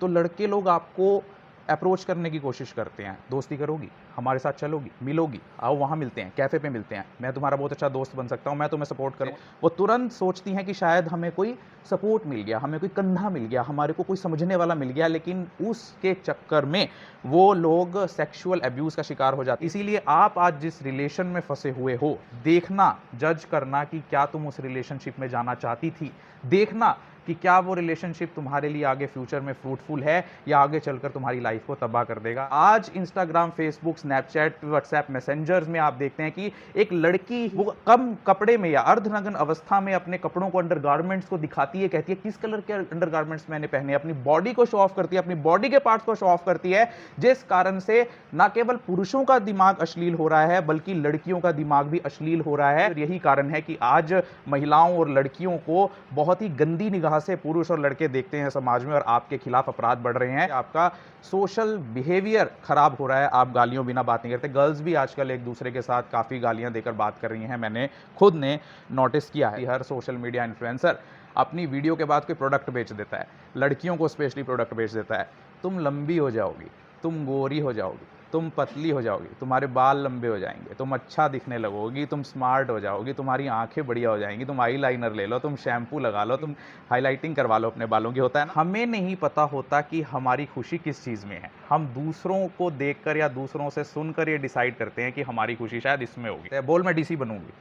तो लड़के लोग आपको अप्रोच करने की कोशिश करते हैं, दोस्ती करोगी, हमारे साथ चलोगी, मिलोगी, आओ वहाँ मिलते हैं, कैफ़े पे मिलते हैं, मैं तुम्हारा बहुत अच्छा दोस्त बन सकता हूँ, मैं तुम्हें सपोर्ट करूँ। वो तुरंत सोचती हैं कि शायद हमें कोई सपोर्ट मिल गया, हमें कोई कंधा मिल गया, हमारे को कोई समझने वाला मिल गया, लेकिन उसके चक्कर में वो लोग सेक्सुअल अब्यूज़ का शिकार हो जाते हैं। इसीलिए आप आज जिस रिलेशन में फँसे हुए हो, देखना, जज करना कि क्या तुम उस रिलेशनशिप में जाना चाहती थी। देखना कि क्या वो रिलेशनशिप तुम्हारे लिए आगे फ्यूचर में फ्रूटफुल है या आगे चलकर तुम्हारी लाइफ को तबाह कर देगा। आज Instagram, Facebook, Snapchat, WhatsApp messengers में आप देखते हैं कि एक लड़की वो कम कपड़े में या अर्धनग्न अवस्था में अपने कपड़ों को, अंडरगारमेंट्स को दिखाती है, कहती है किस कलर के अंडरगारमेंट्स मैंने पहने, अपनी बॉडी को शो ऑफ करती है, अपनी बॉडी के पार्ट्स को शो ऑफ करती है, जिस कारण से ना केवल पुरुषों का दिमाग अश्लील हो रहा है बल्कि लड़कियों का दिमाग भी अश्लील हो रहा है। और यही कारण है कि आज महिलाओं और लड़कियों को बहुत ही गंदी निगाह से पुरुष और लड़के देखते हैं समाज में और आपके खिलाफ अपराध बढ़ रहे हैं। आपका सोशल बिहेवियर खराब हो रहा है, आप गालियों बिना बात नहीं करते। गर्ल्स भी आजकल एक दूसरे के साथ काफ़ी गालियां देकर बात कर रही हैं, मैंने खुद ने नोटिस किया है। हर सोशल मीडिया इन्फ्लुएंसर अपनी वीडियो के बाद कोई प्रोडक्ट बेच देता है, लड़कियों को स्पेशली प्रोडक्ट बेच देता है। तुम लंबी हो जाओगी, तुम गोरी हो जाओगी, तुम पतली हो जाओगी, तुम्हारे बाल लंबे हो जाएंगे, तुम अच्छा दिखने लगोगी, तुम स्मार्ट हो जाओगी, तुम्हारी आंखें बढ़िया हो जाएंगी, तुम आई लाइनर ले लो, तुम शैम्पू लगा लो, तुम हाईलाइटिंग करवा लो अपने बालों की। होता है ना, हमें नहीं पता होता कि हमारी खुशी किस चीज़ में है। हम दूसरों को देखकर या दूसरों से सुनकर ये डिसाइड करते हैं कि हमारी खुशी शायद इसमें होगी। बोल मैं डीसी बनूंगी,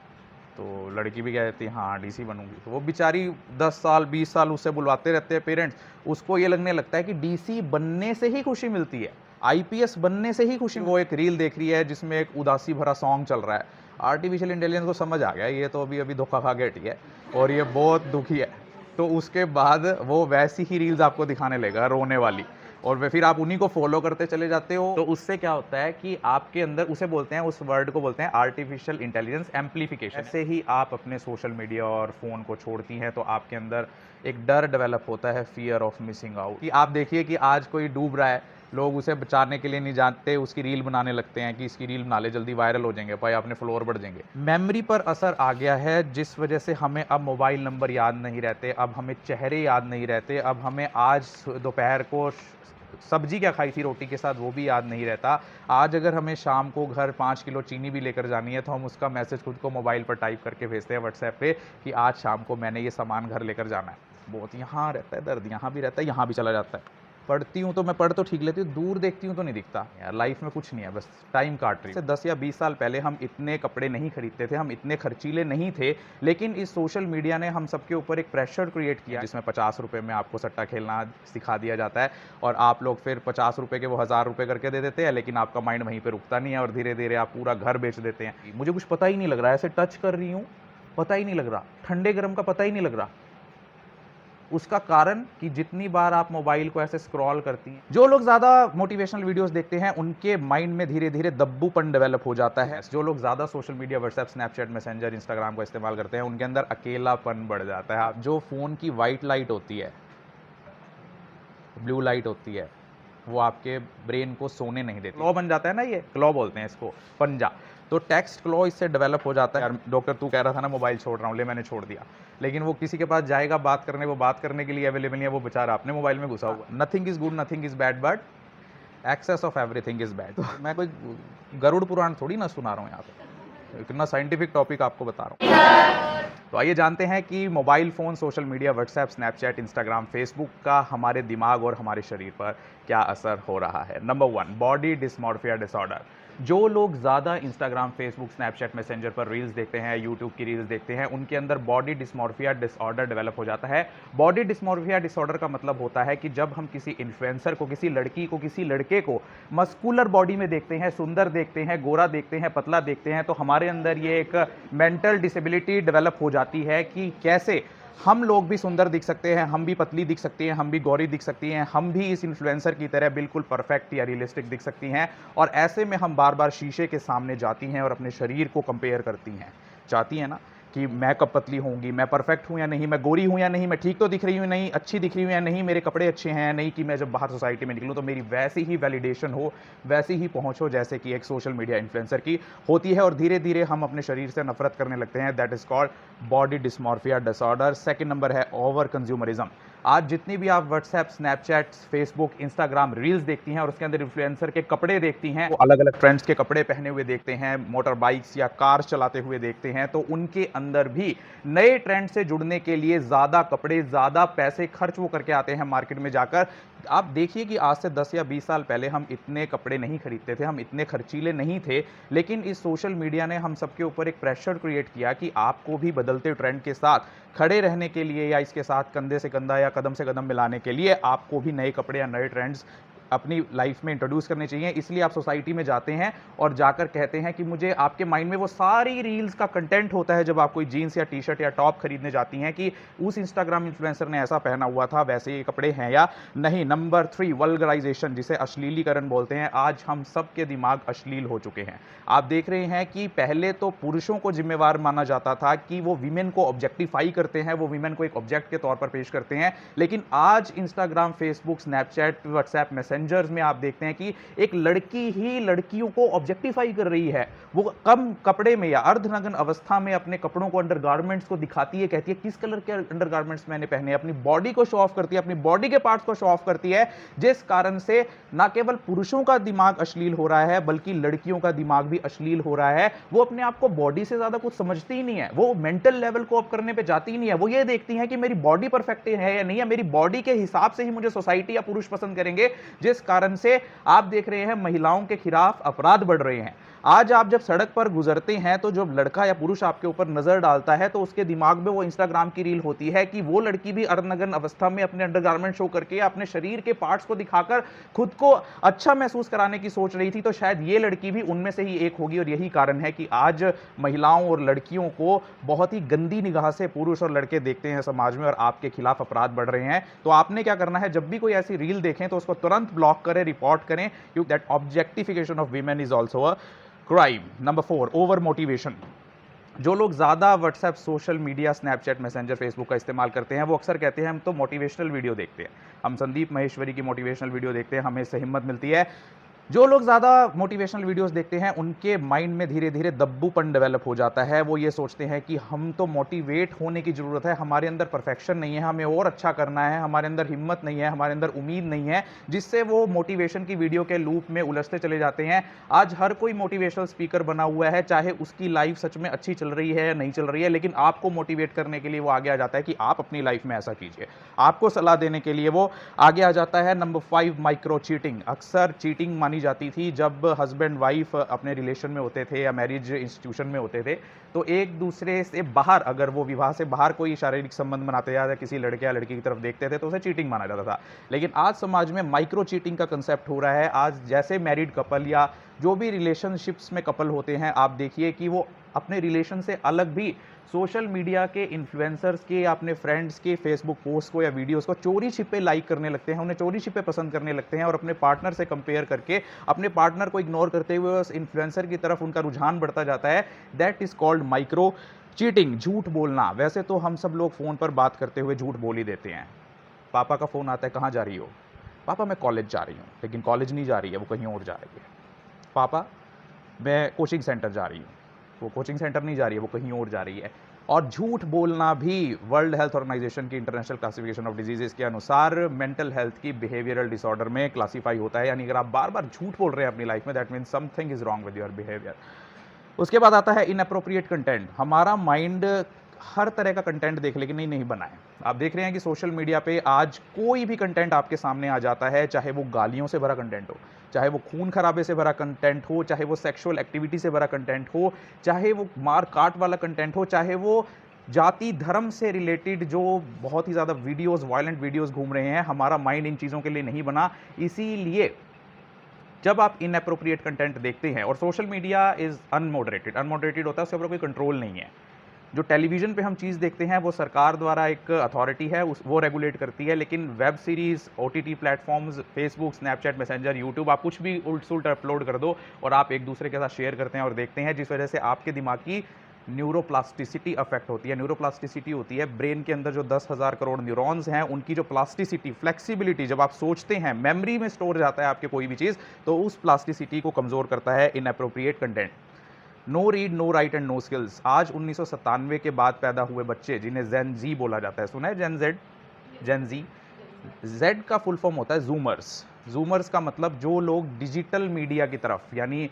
तो लड़की भी कहती है हाँ डीसी बनूंगी, तो वो बेचारी 10 साल 20 साल उससे बुलवाते रहते हैं पेरेंट्स। उसको ये लगने लगता है कि डीसी बनने से ही खुशी मिलती है, आईपीएस बनने से ही खुशी। वो एक रील देख रही है जिसमें एक उदासी भरा सॉन्ग चल रहा है। आर्टिफिशियल इंटेलिजेंस को समझ आ गया ये तो अभी अभी धोखा खा के हटी है और ये बहुत दुखी है, तो उसके बाद वो वैसी ही रील्स आपको दिखाने लगेगा रोने वाली, और फिर आप उन्हीं को फॉलो करते चले जाते हो। तो उससे क्या होता है कि आपके अंदर, उसे बोलते हैं, उस वर्ड को बोलते हैं आर्टिफिशियल इंटेलिजेंस एम्प्लीफिकेशन। ऐसे ही आप अपने सोशल मीडिया और फ़ोन को छोड़ती हैं तो आपके अंदर एक डर डेवलप होता है, फियर ऑफ मिसिंग आउट। कि आप देखिए कि आज कोई डूब रहा है, लोग उसे बचाने के लिए नहीं जानते, उसकी रील बनाने लगते हैं कि इसकी रील बना ले, जल्दी वायरल हो जाएंगे, भाई अपने फॉलोअर बढ़ जाएंगे। मेमोरी पर असर आ गया है, जिस वजह से हमें अब मोबाइल नंबर याद नहीं रहते, अब हमें चेहरे याद नहीं रहते, अब हमें आज दोपहर को सब्जी क्या खाई थी रोटी के साथ वो भी याद नहीं रहता। आज अगर हमें शाम को घर 5 किलो चीनी भी लेकर जानी है तो हम उसका मैसेज खुद को मोबाइल पर टाइप करके भेजते हैं व्हाट्सएप पे कि आज शाम को मैंने ये सामान घर लेकर जाना है। बहुत यहाँ रहता है दर्द, यहाँ भी रहता है, यहाँ भी चला जाता है। पढ़ती हूँ तो मैं पढ़ तो ठीक लेती हूँ, दूर देखती हूँ तो नहीं दिखता यार, लाइफ में कुछ नहीं है, बस टाइम काट रही है। 10 या 20 साल पहले हम इतने कपड़े नहीं खरीदते थे, हम इतने खर्चीले नहीं थे, लेकिन इस सोशल मीडिया ने हम सबके ऊपर एक प्रेशर क्रिएट किया जिसमें 50 रुपये में आपको सट्टा खेलना सिखा दिया जाता है और आप लोग फिर 50 रुपये के वो 1000 रुपये करके दे देते हैं, लेकिन आपका माइंड वहीं पर रुकता नहीं है और धीरे धीरे आप पूरा घर बेच देते हैं। मुझे कुछ पता ही नहीं लग रहा है, ऐसे टच कर रही हूँ पता ही नहीं लग रहा, ठंडे गर्म का पता ही नहीं लग रहा। उसका कारण कि जितनी बार आप मोबाइल को ऐसे स्क्रॉल करती हैं। जो लोग ज़्यादा मोटिवेशनल वीडियोस देखते हैं उनके माइंड में धीरे धीरे दब्बूपन डेवलप हो जाता है। जो लोग ज़्यादा social media, WhatsApp, Snapchat, messenger, Instagram का इस्तेमाल करते हैं उनके अंदर अकेलापन बढ़ जाता है। जो फ़ोन की वाइट लाइट होती है, ब्लू लाइट होती है, वो आपके ब्रेन को सोने नहीं देती। क्लॉ बन जाता है ना, ये क्लॉ बोलते हैं इसको, पंजा। तो टेक्स्ट क्लॉ इससे डेवलप हो जाता है। यार डॉक्टर तू कह रहा था ना मोबाइल छोड़ रहा हूँ, ले मैंने छोड़ दिया, लेकिन वो किसी के पास जाएगा बात करने, वो बात करने के लिए अवेलेबल नहीं है, वो बेचारा अपने मोबाइल में घुसा हुआ। Nothing is good, nothing is bad, but excess of everything is bad. तो मैं कोई गरुड़ पुराण थोड़ी ना सुना रहा हूँ यहाँ पे, इतना साइंटिफिक टॉपिक आपको बता रहा हूँ। तो आइए जानते हैं कि mobile phone, social media, WhatsApp, Snapchat, Instagram, Facebook का हमारे दिमाग और हमारे शरीर पर क्या असर हो रहा है। Number 1, body dysmorphia disorder. जो लोग ज़्यादा इंस्टाग्राम, फेसबुक, स्नैपचैट, मैसेंजर पर रील्स देखते हैं, यूट्यूब की रील्स देखते हैं, उनके अंदर बॉडी डिस्मॉर्फिया डिसऑर्डर डेवलप हो जाता है। बॉडी डिस्मॉर्फिया डिसऑर्डर का मतलब होता है कि जब हम किसी इन्फ्लुएंसर को, किसी लड़की को, किसी लड़के को मस्कुलर बॉडी में देखते हैं, सुंदर देखते हैं, गोरा देखते हैं, पतला देखते हैं, तो हमारे अंदर ये एक मेंटल डिसेबिलिटी डेवलप हो जाती है कि कैसे हम लोग भी सुंदर दिख सकते हैं, हम भी पतली दिख सकती हैं, हम भी गौरी दिख सकती हैं, हम भी इस इन्फ्लुएंसर की तरह बिल्कुल परफेक्ट या रियलिस्टिक दिख सकती हैं। और ऐसे में हम बार बार शीशे के सामने जाती हैं और अपने शरीर को कंपेयर करती हैं, चाहती हैं ना कि मैं कब पतली होंगी, मैं परफेक्ट हूँ या नहीं, मैं गोरी हूँ या नहीं, मैं ठीक तो दिख रही हूँ नहीं, अच्छी दिख रही हूँ या नहीं, मेरे कपड़े अच्छे हैं या नहीं, कि मैं जब बाहर सोसाइटी में निकलूँ तो मेरी वैसी ही वैलिडेशन हो, वैसी ही पहुँच हो जैसे कि एक सोशल मीडिया इन्फ्लुएंसर की होती है। और धीरे धीरे हम अपने शरीर से नफरत करने लगते हैं। That is called body dysmorphia disorder. Second number है ओवर कंज्यूमरिज्म। आज जितनी भी आप WhatsApp, Snapchat, Facebook, Instagram reels देखती हैं और उसके अंदर इन्फ्लुएंसर के कपड़े देखती हैं, वो अलग-अलग ट्रेंड्स के कपड़े पहने हुए देखते हैं, मोटर बाइक्स या कार्स चलाते हुए देखते हैं, तो उनके अंदर भी नए ट्रेंड से जुड़ने के लिए ज़्यादा कपड़े, ज़्यादा पैसे खर्च वो करके आते हैं मार्केट में जाकर। आप देखिए कि आज से 10 या 20 साल पहले हम इतने कपड़े नहीं खरीदते थे, हम इतने खर्चीले नहीं थे, लेकिन इस सोशल मीडिया ने हम सबके ऊपर एक प्रेशर क्रिएट किया कि आपको भी बदलते ट्रेंड के साथ खड़े रहने के लिए या इसके साथ कंधे से कंधा या कदम से कदम मिलाने के लिए आपको भी नए कपड़े या नए ट्रेंड्स अपनी लाइफ में इंट्रोड्यूस करने चाहिए। इसलिए आप सोसाइटी में जाते हैं और जाकर कहते हैं कि मुझे, आपके माइंड में वो सारी रील्स का कंटेंट होता है जब आप कोई जीन्स या टी शर्ट या टॉप खरीदने जाती हैं कि उस इंस्टाग्राम इन्फ्लुएंसर ने ऐसा पहना हुआ था, वैसे ये कपड़े हैं या नहीं। नंबर 3, वल्गराइजेशन, जिसे अश्लीलीकरण बोलते हैं। आज हम सब के दिमाग अश्लील हो चुके हैं। आप देख रहे हैं कि पहले तो पुरुषों को जिम्मेवार माना जाता था कि वो विमेन को ऑब्जेक्टिफाई करते हैं, वो विमेन को एक ऑब्जेक्ट के तौर पर पेश करते हैं, लेकिन आज Instagram, Facebook, Snapchat, WhatsApp messengers में आप देखते हैं कि एक लड़की ही लड़कियों को ऑब्जेक्टिफाई कर रही है। वो कम कपड़े में या अर्धनग्न अवस्था में अपने कपड़ों को, अंडरगारमेंट्स को दिखाती है, कहती है किस कलर के अंडरगारमेंट्स मैंने पहने, अपनी बॉडी को शो ऑफ करती है, अपनी बॉडी के पार्ट्स को शो ऑफ करती है, जिस कारण से ना केवल पुरुषों का दिमाग अश्लील हो रहा है बल्कि लड़कियों का दिमाग भी अश्लील हो रहा है। वो अपने आप को बॉडी से ज्यादा कुछ समझती ही नहीं है, वो मेंटल लेवल को अप करने पे जाती ही नहीं है। वो ये देखती है कि मेरी बॉडी परफेक्ट है या नहीं है, मेरी बॉडी के हिसाब से ही मुझे सोसाइटी या पुरुष पसंद करेंगे, जिस कारण से आप देख रहे हैं महिलाओं के खिलाफ अपराध बढ़ रहे हैं। आज आप जब सड़क पर गुजरते हैं तो जब लड़का या पुरुष आपके ऊपर नजर डालता है तो उसके दिमाग में वो इंस्टाग्राम की रील होती है कि वो लड़की भी अर्धनग्न अवस्था में अपने अंडरगारमेंट शो करके अपने शरीर के पार्ट्स को दिखाकर खुद को अच्छा महसूस कराने की सोच रही थी, तो शायद ये लड़की भी उनमें से ही एक होगी। और यही कारण है कि आज महिलाओं और लड़कियों को बहुत ही गंदी निगाह से पुरुष और लड़के देखते हैं समाज में और आपके खिलाफ अपराध बढ़ रहे हैं। तो आपने क्या करना है, जब भी कोई ऐसी रील देखें तो उसको तुरंत ब्लॉक करें, रिपोर्ट करें, क्योंकि that objectification of women is also a crime. Number 4, over motivation. जो लोग ज़्यादा WhatsApp, social media, Snapchat, messenger, Facebook का इस्तेमाल करते हैं, वो अक्सर कहते हैं हम तो मोटिवेशनल वीडियो देखते हैं, हम संदीप महेश्वरी की मोटिवेशनल वीडियो देखते हैं, हमें इससे हिम्मत मिलती है। जो लोग ज़्यादा मोटिवेशनल वीडियोस देखते हैं उनके माइंड में धीरे धीरे दब्बूपन डेवलप हो जाता है। वो ये सोचते हैं कि हम तो मोटिवेट होने की ज़रूरत है, हमारे अंदर परफेक्शन नहीं है, हमें और अच्छा करना है, हमारे अंदर हिम्मत नहीं है, हमारे अंदर उम्मीद नहीं है, जिससे वो मोटिवेशन की वीडियो के लूप में उलझते चले जाते हैं। आज हर कोई मोटिवेशनल स्पीकर बना हुआ है, चाहे उसकी लाइफ सच में अच्छी चल रही है या नहीं चल रही है, लेकिन आपको मोटिवेट करने के लिए वो आगे आ जाता है कि आप अपनी लाइफ में ऐसा कीजिए, आपको सलाह देने के लिए वो आगे आ जाता है। Number 5, micro cheating. अक्सर चीटिंग मानी जाती थी जब हस्बैंड वाइफ अपने रिलेशन में होते थे या मैरिज इंस्टीट्यूशन में होते थे, तो एक दूसरे से बाहर, अगर वो विवाह से बाहर कोई शारीरिक संबंध बनाते या किसी लड़के या लड़की की तरफ देखते थे तो उसे चीटिंग माना जाता था। लेकिन आज समाज में माइक्रो चीटिंग का कंसेप्ट हो रहा है। आज जैसे मैरिड कपल या जो भी रिलेशनशिप्स में कपल होते हैं, आप देखिए कि वो अपने रिलेशन से अलग भी सोशल मीडिया के इन्फ्लुएंसर्स के या अपने फ्रेंड्स के फेसबुक पोस्ट को या वीडियोस को चोरी छिपे लाइक करने लगते हैं, उन्हें चोरी छिपे पसंद करने लगते हैं और अपने पार्टनर से कंपेयर करके अपने पार्टनर को इग्नोर करते हुए उस इन्फ्लुएंसर की तरफ उनका रुझान बढ़ता जाता है। That is called micro cheating. झूठ बोलना। वैसे तो हम सब लोग फ़ोन पर बात करते हुए झूठ बोल ही देते हैं। पापा का फ़ोन आता है, कहाँ जा रही हो? पापा मैं कॉलेज जा रही हूँ, लेकिन कॉलेज नहीं जा रही है, वो कहीं और जा रही है। पापा मैं कोचिंग सेंटर जा रही हूँ, वो कोचिंग सेंटर नहीं जा रही है, वो कहीं और जा रही है। और झूठ बोलना भी वर्ल्ड हेल्थ ऑर्गेनाइजेशन की इंटरनेशनल क्लासिफिकेशन ऑफ डिजीजेस के अनुसार मेंटल हेल्थ की बिहेवियरल डिसऑर्डर में क्लासीफाई होता है। यानी अगर आप बार बार झूठ बोल रहे हैं अपनी लाइफ में, that means something is wrong with your behaviour. उसके बाद आता है इनअप्रोप्रिएट कंटेंट। हमारा माइंड हर तरह का कंटेंट देख लेकिन नहीं बनाए। आप देख रहे हैं कि सोशल मीडिया पे आज कोई भी कंटेंट आपके सामने आ जाता है, चाहे वो गालियों से भरा कंटेंट हो, चाहे वो खून खराबे से भरा कंटेंट हो, चाहे वो सेक्सुअल एक्टिविटी से भरा कंटेंट हो, चाहे वो मार काट वाला कंटेंट हो, चाहे वो जाति धर्म से रिलेटेड जो बहुत ही ज़्यादा वीडियोस, वायलेंट वीडियोस घूम रहे हैं। हमारा माइंड इन चीज़ों के लिए नहीं बना। इसीलिए जब आप इनअप्रोप्रिएट कंटेंट देखते हैं, और सोशल मीडिया इज़ अनमॉडरेटेड होता है, उसके ऊपर कोई कंट्रोल नहीं है। जो टेलीविज़न पे हम चीज़ देखते हैं वो सरकार द्वारा एक अथॉरिटी है, वो रेगुलेट करती है, लेकिन web series, OTT platforms, Facebook, Snapchat, messenger, YouTube, आप कुछ भी उल्ट-सुल्ट अपलोड कर दो और आप एक दूसरे के साथ शेयर करते हैं और देखते हैं, जिस वजह से आपके दिमाग की न्यूरोप्लास्टिसिटी अफेक्ट होती है। न्यूरोप्लास्टिसिटी होती है ब्रेन के अंदर जो 10,000 करोड़ न्यूरॉन्स हैं, उनकी जो प्लास्टिसिटी, फ्लेक्सिबिलिटी, जब आप सोचते हैं, मेमोरी में स्टोर जाता है आपके कोई भी चीज़, तो उस प्लास्टिसिटी को कमज़ोर करता है inappropriate content. No read, no write and no skills. आज 1997 के बाद पैदा हुए बच्चे, जिन्हें जेन जी बोला जाता है, सुना है जेन जेड? जेन जी। जेड का फुल फॉर्म होता है जूमर्स। जूमर्स का मतलब जो लोग डिजिटल मीडिया की तरफ, यानी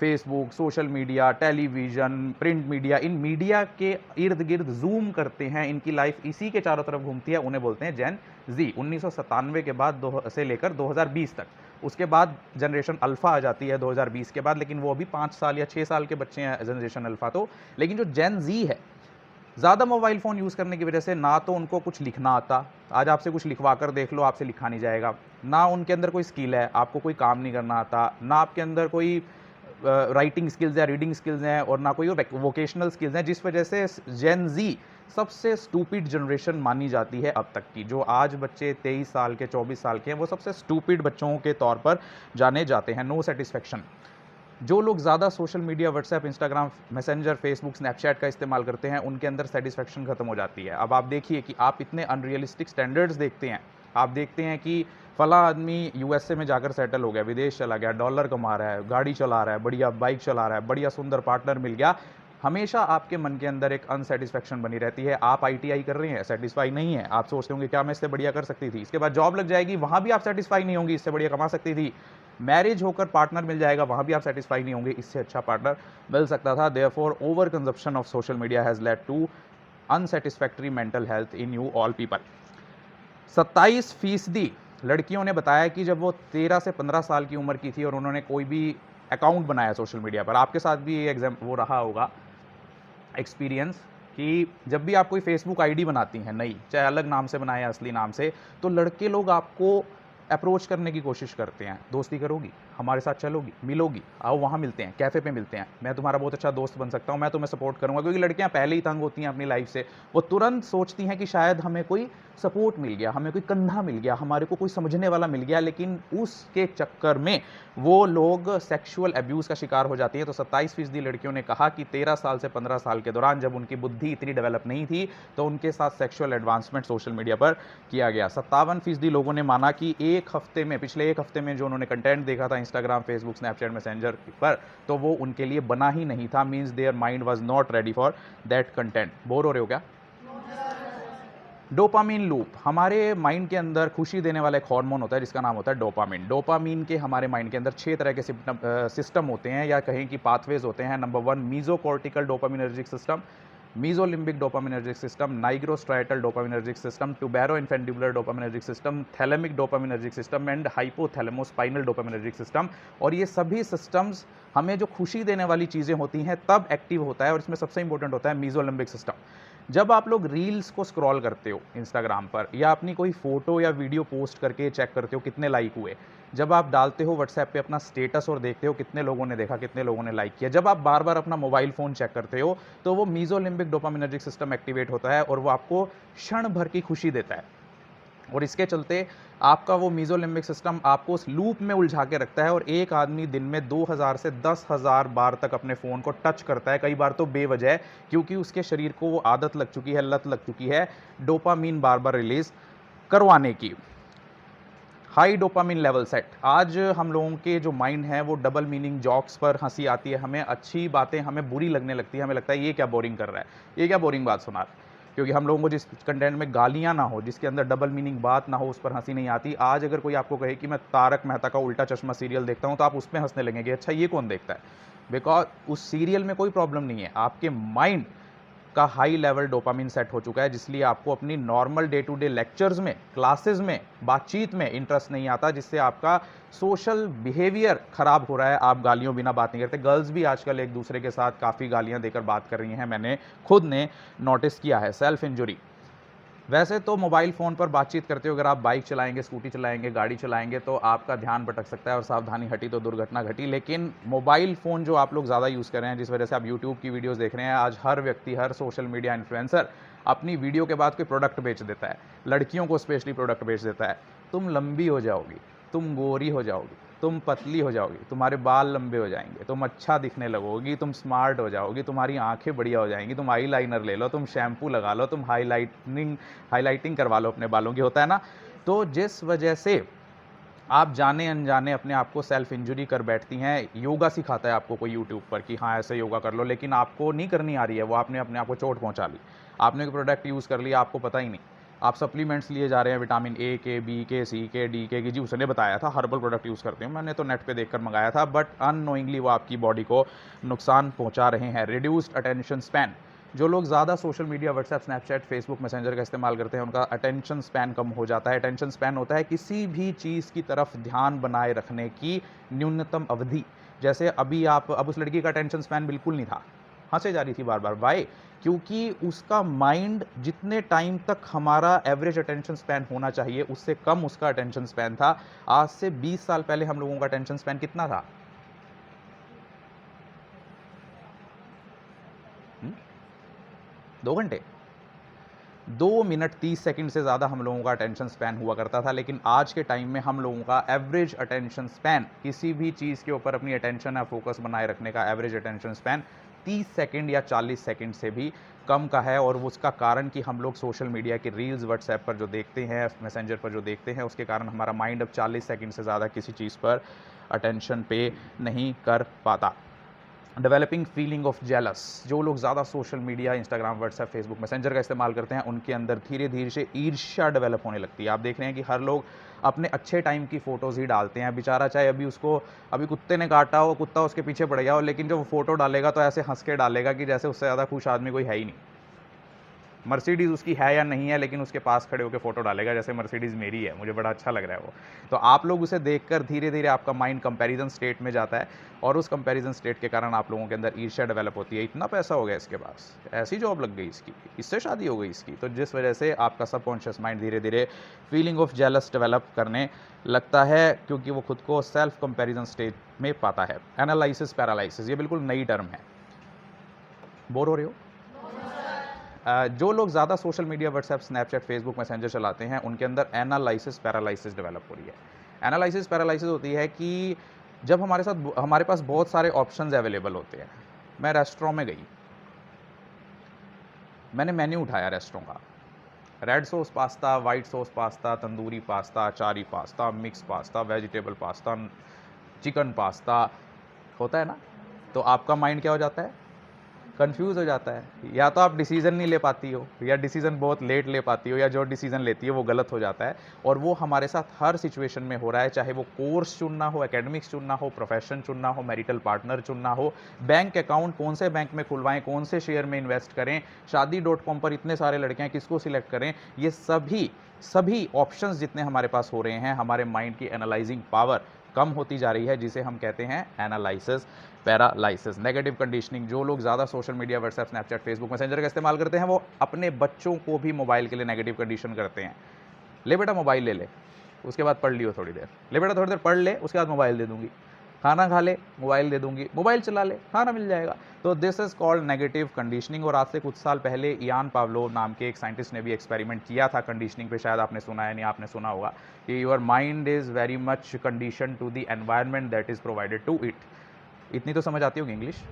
Facebook, social media, television, print media, इन मीडिया के इर्द-गिर्द ज़ूम करते हैं, इनकी लाइफ इसी के चारों तरफ घूमती है, उन्हें बोलते हैं जेन ज़ी। 1997 के बाद से लेकर 2020 तक। उसके बाद जनरेशन अल्फ़ा आ जाती है 2020 के बाद, लेकिन वो अभी 5 साल या 6 साल के बच्चे हैं जनरेशन अल्फ़ा तो। लेकिन जो जेन ज़ी है, ज़्यादा मोबाइल फ़ोन यूज़ करने की वजह से ना तो उनको कुछ लिखना आता, आज आपसे कुछ लिखवा कर देख लो, आपसे लिखा नहीं जाएगा। ना उनके अंदर कोई स्किल है, आपको कोई काम नहीं करना आता, ना आपके अंदर कोई राइटिंग स्किल्स या रीडिंग स्किल्स हैं, और ना कोई वोकेशनल स्किल्स हैं, जिस वजह से जेन ज़ी सबसे स्टूपिड जनरेशन मानी जाती है अब तक की। जो आज बच्चे 23 साल के, 24 साल के हैं, वो सबसे स्टूपिड बच्चों के तौर पर जाने जाते हैं। No satisfaction. जो लोग ज़्यादा social media, WhatsApp, Instagram, Messenger, Facebook, Snapchat का इस्तेमाल करते हैं, उनके अंदर सेटिस्फैक्शन खत्म हो जाती है। अब आप देखिए कि आप इतने अनरियलिस्टिक स्टैंडर्ड्स देखते हैं। आप देखते हैं कि फला आदमी यूएसए में जाकर सेटल हो गया, विदेश चला गया, डॉलर कमा रहा है, गाड़ी चला रहा है, बढ़िया बाइक चला रहा है, बढ़िया सुंदर पार्टनर मिल गया। हमेशा आपके मन के अंदर एक अनसेटिस्फैक्शन बनी रहती है। आप आईटीआई कर रहे हैं, सेटिस्फाई नहीं है, आप सोचते होंगे क्या मैं इससे बढ़िया कर सकती थी। इसके बाद जॉब लग जाएगी, वहाँ भी आप सेटिस्फाई नहीं होंगी, इससे बढ़िया कमा सकती थी। मैरिज होकर पार्टनर मिल जाएगा, वहाँ भी आप सेटिस्फाई नहीं होंगे, इससे अच्छा पार्टनर मिल सकता था। Therefore over consumption of social media has led to unsatisfactory mental health in you all people. 27% लड़कियों ने बताया कि जब वो 13 से 15 साल की उम्र की थी और उन्होंने कोई भी अकाउंट बनाया सोशल मीडिया पर, आपके साथ भी ये एग्जाम वो रहा होगा एक्सपीरियंस, कि जब भी आप कोई फेसबुक आईडी बनाती हैं नई, चाहे अलग नाम से बनाए या असली नाम से, तो लड़के लोग आपको अप्रोच करने की कोशिश करते हैं। दोस्ती करोगी, हमारे साथ चलोगी, मिलोगी, आओ वहाँ मिलते हैं, कैफ़े पे मिलते हैं, मैं तुम्हारा बहुत अच्छा दोस्त बन सकता हूँ, मैं तुम्हें सपोर्ट करूँगा। क्योंकि लड़कियाँ पहले ही तंग होती हैं अपनी लाइफ से, वो तुरंत सोचती हैं कि शायद हमें कोई सपोर्ट मिल गया, हमें कोई कंधा मिल गया, हमारे को कोई समझने वाला मिल गया, लेकिन उसके चक्कर में वो लोग सेक्सुअल अब्यूज़ का शिकार हो जाती हैं। तो 27% लड़कियों ने कहा कि 13 साल से 15 साल के दौरान जब उनकी बुद्धि इतनी डेवलप नहीं थी, तो उनके साथ सेक्सुअल एडवांसमेंट सोशल मीडिया पर किया गया। 57% लोगों ने माना कि पिछले एक हफ्ते में जो उन्होंने कंटेंट देखा था इंस्टाग्राम, फेसबुक, स्नैपचैट, मैसेंजर पर, तो वो उनके लिए बना ही नहीं था। Means their mind was not ready for that content. Bore हो रहे हो क्या? Dopamine loop. हमारे माइंड के अंदर खुशी देने वाला एक हार्मोन होता है जिसका नाम होता है डोपामीन। डोपामीन के हमारे माइंड के अंदर 6 तरह के सिस्टम होते हैं, या कहें कि पाथवेज होते हैं। Number 1 mesocortical dopaminergic system, mesolimbic dopaminergic system, nigrostriatal dopaminergic system, tuberoinfundibular dopaminergic system, thalamic dopaminergic system and hypothalamospinal dopaminergic system. और ये सभी सिस्टम्स हमें जो खुशी देने वाली चीज़ें होती हैं तब एक्टिव होता है, और इसमें सबसे इंपॉर्टेंट होता है मीजोलिम्बिक सिस्टम। जब आप लोग रील्स को स्क्रॉल करते हो इंस्टाग्राम पर, या अपनी कोई फोटो या वीडियो पोस्ट करके चेक करते हो कितने लाइक हुए, जब आप डालते हो व्हाट्सएप पे अपना स्टेटस और देखते हो कितने लोगों ने देखा, कितने लोगों ने लाइक किया, जब आप बार बार अपना मोबाइल फ़ोन चेक करते हो, तो वो मीजोलिम्बिक डोपामिनर्जिक सिस्टम एक्टिवेट होता है और वो आपको क्षण भर की खुशी देता है। और इसके चलते आपका वो मीजोलिम्बिक सिस्टम आपको उस लूप में उलझा के रखता है, और एक आदमी दिन में 2000 से 10,000 बार तक अपने फ़ोन को टच करता है, कई बार तो बेवजह, क्योंकि उसके शरीर को वो आदत लग चुकी है, लत लग चुकी है डोपामीन बार बार रिलीज करवाने की। High dopamine level set. आज हम लोगों के जो माइंड है वो डबल मीनिंग जॉक्स पर हंसी आती है, हमें अच्छी बातें हमें बुरी लगने लगती है, हमें लगता है ये क्या बोरिंग कर रहा है, ये क्या बोरिंग बात सुना रहा है। क्योंकि हम लोगों को जिस कंटेंट में गालियां ना हो, जिसके अंदर डबल मीनिंग बात ना हो, उस पर हंसी नहीं आती। आज अगर कोई आपको कहे कि मैं तारक मेहता का उल्टा चश्मा सीरियल देखता हूं, तो आप उस पर हंसने लगेंगे, अच्छा ये कौन देखता है। बिकॉज उस सीरियल में कोई प्रॉब्लम नहीं है, आपके माइंड का हाई लेवल डोपामिन सेट हो चुका है, जिसलिए आपको अपनी normal day to day lectures में, क्लासेस में, बातचीत में इंटरेस्ट नहीं आता, जिससे आपका सोशल बिहेवियर खराब हो रहा है। आप गालियों बिना बात नहीं करते। गर्ल्स भी आजकल एक दूसरे के साथ काफ़ी गालियां देकर बात कर रही हैं, मैंने खुद ने नोटिस किया है। Self injury. वैसे तो मोबाइल फ़ोन पर बातचीत करते हो, अगर आप बाइक चलाएंगे, स्कूटी चलाएंगे, गाड़ी चलाएंगे, तो आपका ध्यान भटक सकता है और सावधानी हटी तो दुर्घटना घटी। लेकिन मोबाइल फ़ोन जो आप लोग ज़्यादा यूज़ कर रहे हैं, जिस वजह से आप यूट्यूब की वीडियोज़ देख रहे हैं, आज हर व्यक्ति, हर सोशल मीडिया इन्फ्लुएंसर अपनी वीडियो के बाद कोई प्रोडक्ट बेच देता है, लड़कियों को स्पेशली प्रोडक्ट बेच देता है। तुम लंबी हो जाओगी, तुम गोरी हो जाओगी, तुम पतली हो जाओगी, तुम्हारे बाल लंबे हो जाएंगे, तुम अच्छा दिखने लगोगी, तुम स्मार्ट हो जाओगी, तुम्हारी आंखें बढ़िया हो जाएंगी, तुम आई लाइनर ले लो, तुम शैम्पू लगा लो, तुम हाईलाइटिंग करवा लो अपने बालों की, होता है ना। तो जिस वजह से आप जाने अनजाने अपने आप को सेल्फ इंजुरी कर बैठती हैं। योगा सिखाता है आपको कोई यूट्यूब पर कि हाँ ऐसे योगा कर लो, लेकिन आपको नहीं करनी आ रही है, वो आपने अपने आप को चोट पहुंचा ली। आपने कोई प्रोडक्ट यूज़ कर लिया, आपको पता ही नहीं। आप सप्लीमेंट्स लिए जा रहे हैं विटामिन ए के, बी के, सी के, डी के की, जी उसने बताया था, हर्बल प्रोडक्ट यूज़ करते हैं, मैंने तो नेट पे देखकर मंगाया था, बट अननोइंगली वो आपकी बॉडी को नुकसान पहुंचा रहे हैं। रिड्यूस्ड अटेंशन स्पैन, जो लोग ज़्यादा social media, WhatsApp, Snapchat, Facebook, messenger का इस्तेमाल करते हैं, उनका अटेंशन स्पैन कम हो जाता है। अटेंशन स्पैन होता है किसी भी चीज़ की तरफ ध्यान बनाए रखने की न्यूनतम अवधि। जैसे अभी आप, अब उस लड़की का अटेंशन स्पैन बिल्कुल नहीं था, हंसे जा रही थी बार बार, वाई? क्योंकि उसका माइंड जितने टाइम तक हमारा एवरेज अटेंशन स्पैन होना चाहिए उससे कम उसका अटेंशन स्पैन था। आज से 20 साल पहले हम लोगों का अटेंशन स्पैन कितना था? 2 घंटे, 2 मिनट 30 सेकंड से ज़्यादा हम लोगों का अटेंशन स्पैन हुआ करता था। लेकिन आज के टाइम में हम लोगों का एवरेज अटेंशन स्पैन, किसी भी चीज़ के ऊपर अपनी अटेंशन या फोकस बनाए रखने का एवरेज अटेंशन स्पैन 30 सेकंड या 40 सेकंड से भी कम का है। और उसका कारण कि हम लोग सोशल मीडिया के रील्स, व्हाट्सएप पर जो देखते हैं, मैसेंजर पर जो देखते हैं, उसके कारण हमारा माइंड अब 40 सेकंड से ज़्यादा किसी चीज़ पर अटेंशन पे नहीं कर पाता। डेवलपिंग फीलिंग ऑफ जेलस, जो लोग ज़्यादा social media, Instagram, WhatsApp, Facebook, messenger का इस्तेमाल करते हैं, उनके अंदर धीरे धीरे से ईर्ष्या डेवलप होने लगती है। आप देख रहे हैं कि हर लोग अपने अच्छे टाइम की फ़ोटोज़ ही डालते हैं। बेचारा चाहे अभी उसको, अभी कुत्ते ने काटा हो, कुत्ता उसके पीछे पड़ गया हो, लेकिन जब वो फ़ोटो डालेगा तो ऐसे हंस के डालेगा कि जैसे उससे ज़्यादा खुश आदमी कोई है ही नहीं। मर्सिडीज़ उसकी है या नहीं है, लेकिन उसके पास खड़े होकर फ़ोटो डालेगा जैसे मर्सिडीज़ मेरी है, मुझे बड़ा अच्छा लग रहा है वो। तो आप लोग उसे देखकर धीरे धीरे आपका माइंड कंपैरिजन स्टेट में जाता है, और उस कंपैरिजन स्टेट के कारण आप लोगों के अंदर ईर्ष्या डेवलप होती है। इतना पैसा हो गया इसके पास, ऐसी जॉब लग गई इसकी, इससे शादी हो गई इसकी, तो जिस वजह से आपका सबकॉन्शियस माइंड धीरे धीरे फीलिंग ऑफ जेलस डेवलप करने लगता है, क्योंकि वो खुद को सेल्फ कंपैरिजन स्टेट में पाता है। एनालिसिस पैरालिसिस, ये बिल्कुल नई टर्म है। बोर हो रहे हो? जो लोग ज़्यादा social media, WhatsApp, Snapchat, Facebook, messenger चलाते हैं, उनके अंदर एनालिसिस पैरालिसिस डेवलप हो रही है। एनालिसिस पैरालिसिस होती है कि जब हमारे पास बहुत सारे ऑप्शंस अवेलेबल होते हैं। मैं रेस्टोरेंट में गई, मैंने मेन्यू उठाया रेस्टोरेंट का, red sauce pasta, white sauce pasta, tandoori pasta, achari pasta, mix pasta, vegetable pasta, chicken pasta, होता है ना? तो आपका माइंड क्या हो जाता है? कंफ्यूज हो जाता है। या तो आप डिसीजन नहीं ले पाती हो, या डिसीजन बहुत लेट ले पाती हो, या जो डिसीजन लेती है वो गलत हो जाता है। और वो हमारे साथ हर सिचुएशन में हो रहा है, चाहे वो कोर्स चुनना हो, एकेडमिक्स चुनना हो, प्रोफेशन चुनना हो, मैरिटल पार्टनर चुनना हो, बैंक अकाउंट कौन से बैंक में खुलवाएं, कौन से शेयर में इन्वेस्ट करें, शादी.com पर इतने सारे लड़के हैं, किसको सिलेक्ट करें। ये सभी ऑप्शंस जितने हमारे पास हो रहे हैं, हमारे माइंड की एनालाइजिंग पावर कम होती जा रही है, जिसे हम कहते हैं एनालिसिस पैरालिसिस। नेगेटिव कंडीशनिंग, जो लोग ज़्यादा social media, WhatsApp, Snapchat, Facebook, messenger का इस्तेमाल करते हैं, वो अपने बच्चों को भी मोबाइल के लिए नेगेटिव कंडीशन करते हैं। ले बेटा मोबाइल ले ले, उसके बाद पढ़ लियो थोड़ी देर, ले बेटा थोड़ी देर पढ़ ले, उसके बाद मोबाइल दे दूंगी, खाना खा ले, मोबाइल दे दूंगी, मोबाइल चला ले, खाना मिल जाएगा। तो this is called negative conditioning. और आज से कुछ साल पहले इयान पावलोव नाम के एक साइंटिस्ट ने भी एक्सपेरिमेंट किया था कंडीशनिंग पे, शायद आपने सुना है, नहीं आपने सुना होगा, कि your mind is very much condition to the environment that is provided to it. इतनी तो समझ आती होगी इंग्लिश।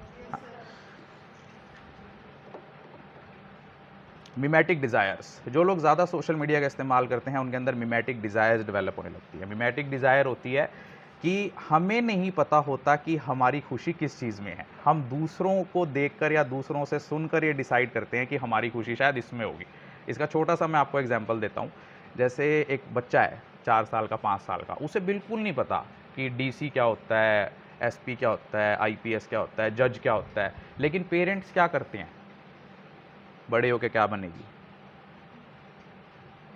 मिमेटिक डिज़ायर्स, जो लोग ज़्यादा सोशल मीडिया का इस्तेमाल करते हैं, उनके अंदर मिमेटिक डिज़ायर्स डेवलप होने लगती है। मिमेटिक डिज़ायर होती है कि हमें नहीं पता होता कि हमारी खुशी किस चीज़ में है, हम दूसरों को देखकर या दूसरों से सुनकर ये डिसाइड करते हैं कि हमारी खुशी शायद इसमें होगी। इसका छोटा सा मैं आपको एग्जांपल देता हूँ। जैसे एक बच्चा है 4 साल का, 5 साल का, उसे बिल्कुल नहीं पता कि डीसी क्या होता है, एसपी क्या होता है, आईपीएस क्या होता है, जज क्या होता है, लेकिन पेरेंट्स क्या करते हैं, बड़े होके क्या बनेगी,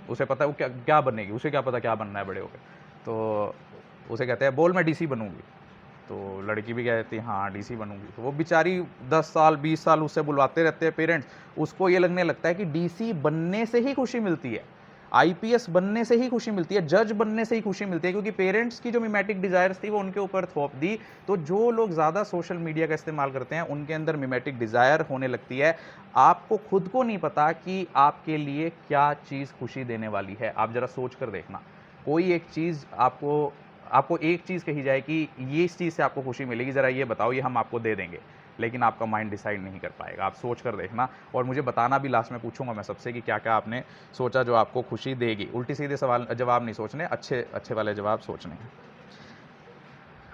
उसे पता है वो क्या बनेगी, उसे क्या पता क्या बनना है बड़े होके, तो उसे कहते हैं बोल मैं डीसी बनूंगी। तो लड़की भी कहती है हाँ डीसी बनूंगी। तो वो बेचारी 10 साल 20 साल उससे बुलवाते रहते हैं पेरेंट्स, उसको ये लगने लगता है कि डीसी बनने से ही खुशी मिलती है, आईपीएस बनने से ही खुशी मिलती है, जज बनने से ही खुशी मिलती है, क्योंकि पेरेंट्स की जो मिमेटिक डिजायर्स थी वो उनके ऊपर थोप दी। तो जो लोग ज़्यादा सोशल मीडिया का इस्तेमाल करते हैं, उनके अंदर मिमेटिक डिज़ायर होने लगती है। आपको खुद को नहीं पता कि आपके लिए क्या चीज़ खुशी देने वाली है। आप ज़रा सोच कर देखना, कोई एक चीज़ आपको एक चीज़ कही जाए कि ये इस चीज़ से आपको खुशी मिलेगी, ज़रा ये बताओ, ये हम आपको दे देंगे, लेकिन आपका माइंड डिसाइड नहीं कर पाएगा। आप सोच कर देखना, और मुझे बताना भी, लास्ट में पूछूंगा मैं सबसे कि क्या क्या आपने सोचा जो आपको खुशी देगी। उल्टी सीधे सवाल जवाब नहीं सोचने, अच्छे अच्छे वाले जवाब सोचने हैं।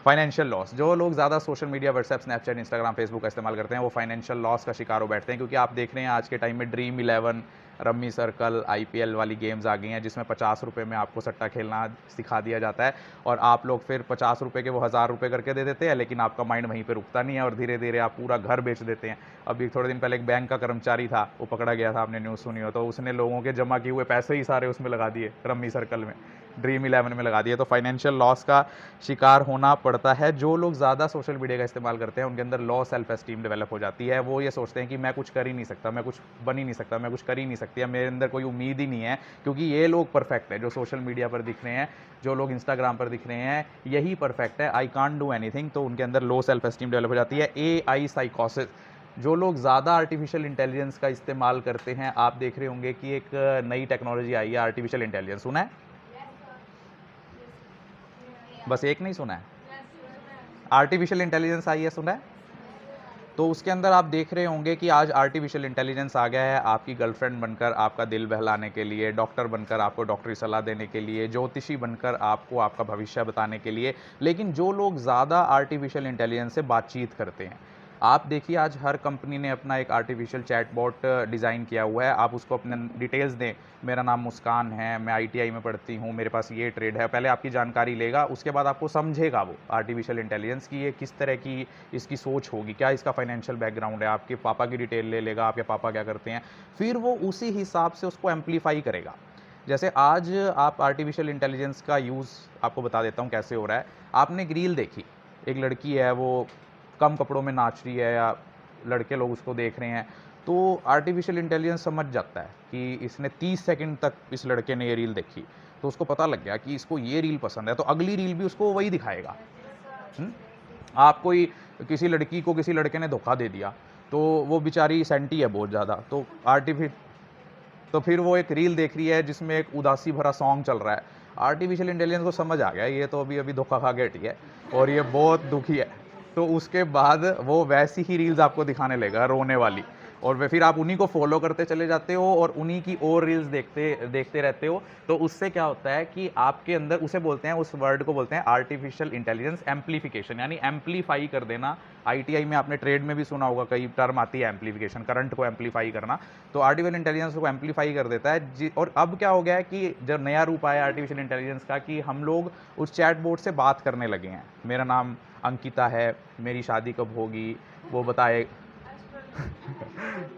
फाइनेंशियल लॉस, जो लोग ज़्यादा social media, WhatsApp, Snapchat, Instagram, Facebook का इस्तेमाल करते हैं, वो फाइनेंशियल लॉस का शिकार हो बैठते हैं, क्योंकि आप देख रहे हैं आज के टाइम में ड्रीम 11, रम्मी सर्कल, IPL वाली गेम्स आ गई हैं जिसमें 50 रुपये में आपको सट्टा खेलना सिखा दिया जाता है और आप लोग फिर 50 रुपये के वो 1000 रुपये करके दे देते हैं, लेकिन आपका माइंड वहीं पे रुकता नहीं है और धीरे धीरे आप पूरा घर बेच देते हैं। अभी थोड़े दिन पहले एक बैंक का कर्मचारी था, वो पकड़ा गया था, आपने न्यूज़ सुनी हो, तो उसने लोगों के जमा किए हुए पैसे ही सारे उसमें लगा दिए, रम्मी सर्कल में, ड्रीम 11 में लगा दिए। तो फाइनेंशियल लॉस का शिकार होना पड़ता है। जो लोग ज़्यादा सोशल मीडिया का इस्तेमाल करते हैं उनके अंदर लो सेल्फ एस्टीम डेवलप हो जाती है। वो ये सोचते हैं कि मैं कुछ कर ही नहीं सकता, मैं कुछ बन ही नहीं सकता, मैं कुछ कर ही नहीं सकती, या मेरे अंदर कोई उम्मीद ही नहीं है, क्योंकि ये लोग परफेक्ट है जो सोशल मीडिया पर दिख रहे हैं, जो लोग इंस्टाग्राम पर दिख रहे हैं, यही परफेक्ट है, आई कांट डू एनीथिंग। तो उनके अंदर लो सेल्फ एस्टीम डेवलप हो जाती है। AI साइकोसिस, जो लोग ज़्यादा आर्टिफिशियल इंटेलिजेंस का इस्तेमाल करते हैं, आप देख रहे होंगे कि एक नई टेक्नोलॉजी आई है आर्टिफिशियल इंटेलिजेंस, सुना है? बस एक नहीं सुना है? आर्टिफिशियल इंटेलिजेंस आई है, सुना है? तो उसके अंदर आप देख रहे होंगे कि आज आर्टिफिशियल इंटेलिजेंस आ गया है आपकी गर्लफ्रेंड बनकर आपका दिल बहलाने के लिए, डॉक्टर बनकर आपको डॉक्टरी सलाह देने के लिए, ज्योतिषी बनकर आपको आपका भविष्य बताने के लिए। लेकिन जो लोग ज़्यादा आर्टिफिशियल इंटेलिजेंस से बातचीत करते हैं, आप देखिए आज हर कंपनी ने अपना एक आर्टिफिशियल चैटबॉट डिज़ाइन किया हुआ है। आप उसको अपने डिटेल्स दें, मेरा नाम मुस्कान है, मैं ITI में पढ़ती हूँ, मेरे पास ये ट्रेड है, पहले आपकी जानकारी लेगा, उसके बाद आपको समझेगा वो आर्टिफिशियल इंटेलिजेंस की ये किस तरह की इसकी सोच होगी, क्या इसका फाइनेंशियल बैकग्राउंड है, आपके पापा की डिटेल ले लेगा, आपके पापा क्या करते हैं, फिर वो उसी हिसाब से उसको एम्पलीफाई करेगा। जैसे आज आप आर्टिफिशियल इंटेलिजेंस का यूज़ आपको बता देता हूँ कैसे हो रहा है। आपने एक रील देखी, एक लड़की है वो कम कपड़ों में नाच रही है या लड़के लोग उसको देख रहे हैं, तो आर्टिफिशियल इंटेलिजेंस समझ जाता है कि इसने 30 सेकंड तक इस लड़के ने ये रील देखी, तो उसको पता लग गया कि इसको ये रील पसंद है, तो अगली रील भी उसको वही दिखाएगा। आप कोई किसी लड़की को किसी लड़के ने धोखा दे दिया, तो वो बेचारी सेंटी है बहुत ज़्यादा, तो फिर वो एक रील देख रही है जिसमें एक उदासी भरा सॉन्ग चल रहा है। आर्टिफिशियल इंटेलिजेंस को समझ आ गया ये तो अभी धोखा खा के हटी है और ये बहुत दुखी है, तो उसके बाद वो वैसी ही रील्स आपको दिखाने लगेगा रोने वाली, और फिर आप उन्हीं को फॉलो करते चले जाते हो और उन्हीं की और रील्स देखते रहते हो। तो उससे क्या होता है कि आपके अंदर, उसे बोलते हैं, उस वर्ड को बोलते हैं आर्टिफिशियल इंटेलिजेंस एम्प्लीफिकेशन, यानी एम्प्लीफाई कर देना। ITI में आपने ट्रेड में भी सुना होगा, कई टर्म आती है एम्प्लीफिकेशन, करंट को एम्प्लीफाई करना। तो आर्टिफिशियल इंटेलिजेंस को एम्प्लीफाई कर देता है और अब क्या हो गया है कि जब नया रूप आया आर्टिफिशियल इंटेलिजेंस का कि हम लोग उस चैट बोर्ड से बात करने लगे हैं। मेरा नाम अंकिता है, मेरी शादी कब होगी, वो बताए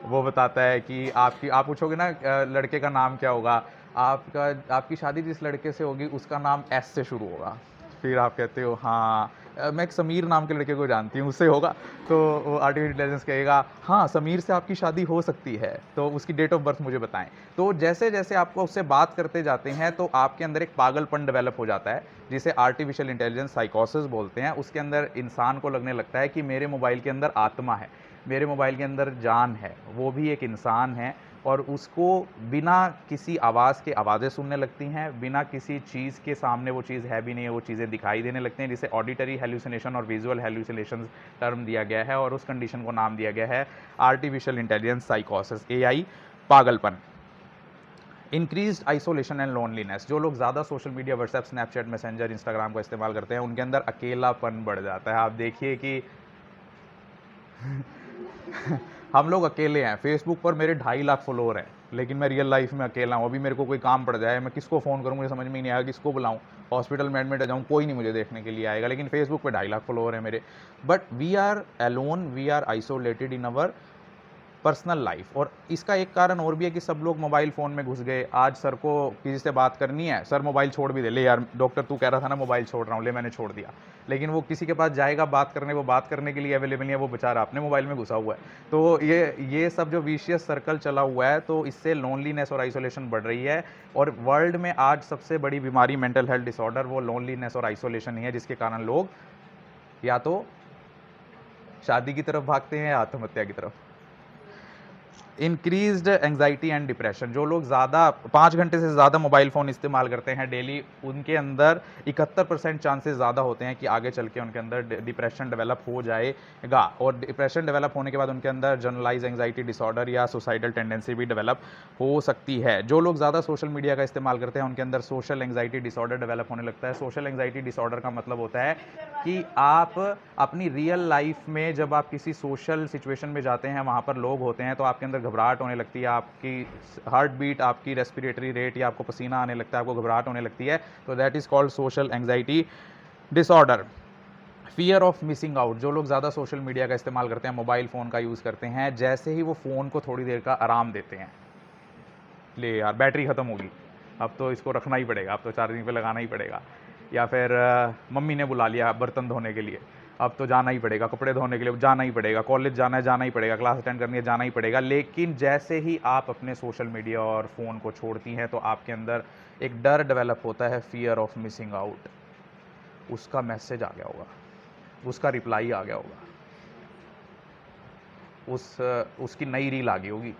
वो बताता है कि आप पूछोगे ना लड़के का नाम क्या होगा, आपकी शादी जिस लड़के से होगी उसका नाम S से शुरू होगा, फिर आप कहते हो हाँ मैं एक समीर नाम के लड़के को जानती हूँ, उससे होगा, तो वो आर्टिफिशियल इंटेलिजेंस कहेगा हाँ समीर से आपकी शादी हो सकती है, तो उसकी डेट ऑफ बर्थ मुझे बताएं। तो जैसे जैसे आपको उससे बात करते जाते हैं तो आपके अंदर एक पागलपन डेवलप हो जाता है, जिसे आर्टिफिशियल इंटेलिजेंस साइकोसिस बोलते हैं। उसके अंदर इंसान को लगने लगता है कि मेरे मोबाइल के अंदर आत्मा है, मेरे मोबाइल के अंदर जान है, वो भी एक इंसान है, और उसको बिना किसी आवाज़ के आवाज़ें सुनने लगती हैं, बिना किसी चीज़ के सामने वो चीज़ है भी नहीं है, वो चीज़ें दिखाई देने लगती हैं, जिसे ऑडिटरी हेल्यूसिनेशन और विजुअल हेल्यूसिनेशन टर्म दिया गया है, और उस कंडीशन को नाम दिया गया है आर्टिफिशियल इंटेलिजेंस साइकोसिस, AI, पागलपन। इंक्रीज्ड आइसोलेशन एंड लोनलीनेस, जो लोग ज़्यादा social media, WhatsApp, Snapchat, messenger, Instagram का इस्तेमाल करते हैं, उनके अंदर अकेलापन बढ़ जाता है। आप देखिए कि हम लोग अकेले हैं, फेसबुक पर मेरे 2.5 लाख फॉलोअर हैं, लेकिन मैं रियल लाइफ में अकेला हूँ। अभी मेरे को कोई काम पड़ जाए, मैं किसको फ़ोन करूँ मुझे समझ में ही नहीं आएगा, किसको बुलाऊँ, हॉस्पिटल में एडमिट हो जाऊँ, कोई नहीं मुझे देखने के लिए आएगा, लेकिन फेसबुक पे 2.5 लाख फॉलोअर हैं मेरे। But we are alone, we are isolated in our personal life. और इसका एक कारण और भी है कि सब लोग मोबाइल फ़ोन में घुस गए। आज सर को किसी से बात करनी है, सर मोबाइल छोड़ भी दे, ले यार डॉक्टर तू कह रहा था ना मोबाइल छोड़ रहा हूँ, ले मैंने छोड़ दिया, लेकिन वो किसी के पास जाएगा बात करने, वो बात करने के लिए अवेलेबल नहीं है, वो बेचारा अपने मोबाइल में घुसा हुआ है। तो ये सब जो विशियस सर्कल चला हुआ है, तो इससे लोनलीनेस और आइसोलेशन बढ़ रही है। और वर्ल्ड में आज सबसे बड़ी बीमारी मेंटल हेल्थ डिसऑर्डर वो लोनलीनेस और आइसोलेशन ही है, जिसके कारण लोग या तो शादी की तरफ भागते हैं या आत्महत्या की तरफ। इंक्रीज्ड एंग्जाइटी एंड डिप्रेशन, जो लोग ज़्यादा 5 घंटे से ज़्यादा मोबाइल फ़ोन इस्तेमाल करते हैं डेली, उनके अंदर 71% चांसेस ज़्यादा होते हैं कि आगे चल के उनके अंदर डिप्रेशन डेवलप हो जाएगा। और डिप्रेशन डेवलप होने के बाद उनके अंदर जनरलाइज एंग्जाइटी डिसऑर्डर या सुसाइडल टेंडेंसी भी डेवलप हो सकती है। जो लोग ज़्यादा सोशल मीडिया का इस्तेमाल करते हैं उनके अंदर सोशल एंग्जाइटी डिसऑर्डर डेवलप होने लगता है। सोशल एंग्जाइटी डिसऑर्डर का मतलब होता है कि आप अपनी रियल लाइफ में जब आप किसी सोशल सिचुएशन में जाते हैं, वहाँ पर लोग होते हैं, तो आपके अंदर घबराहट होने लगती है, आपकी हार्ट बीट, आपकी रेस्पिरेटरी रेट या आपको पसीना आने लगता है, आपको घबराहट होने लगती है, तो that is called social anxiety disorder. Fear of missing out, जो लोग ज़्यादा सोशल मीडिया का इस्तेमाल करते हैं, मोबाइल फ़ोन का यूज़ करते हैं, जैसे ही वो फ़ोन को थोड़ी देर का आराम देते हैं, ले यार बैटरी ख़त्म होगी, अब तो इसको रखना ही पड़ेगा, अब तो चार्जिंग पे लगाना ही पड़ेगा, या फिर मम्मी ने बुला लिया बर्तन धोने के लिए, अब तो जाना ही पड़ेगा, कपड़े धोने के लिए जाना ही पड़ेगा, कॉलेज जाना है जाना ही पड़ेगा, क्लास अटेंड करनी है जाना ही पड़ेगा। लेकिन जैसे ही आप अपने सोशल मीडिया और फ़ोन को छोड़ती हैं, तो आपके अंदर एक डर डेवलप होता है, फियर ऑफ मिसिंग आउट। उसका मैसेज आ गया होगा, उसका रिप्लाई आ गया होगा, उसकी नई रील आ गई होगी,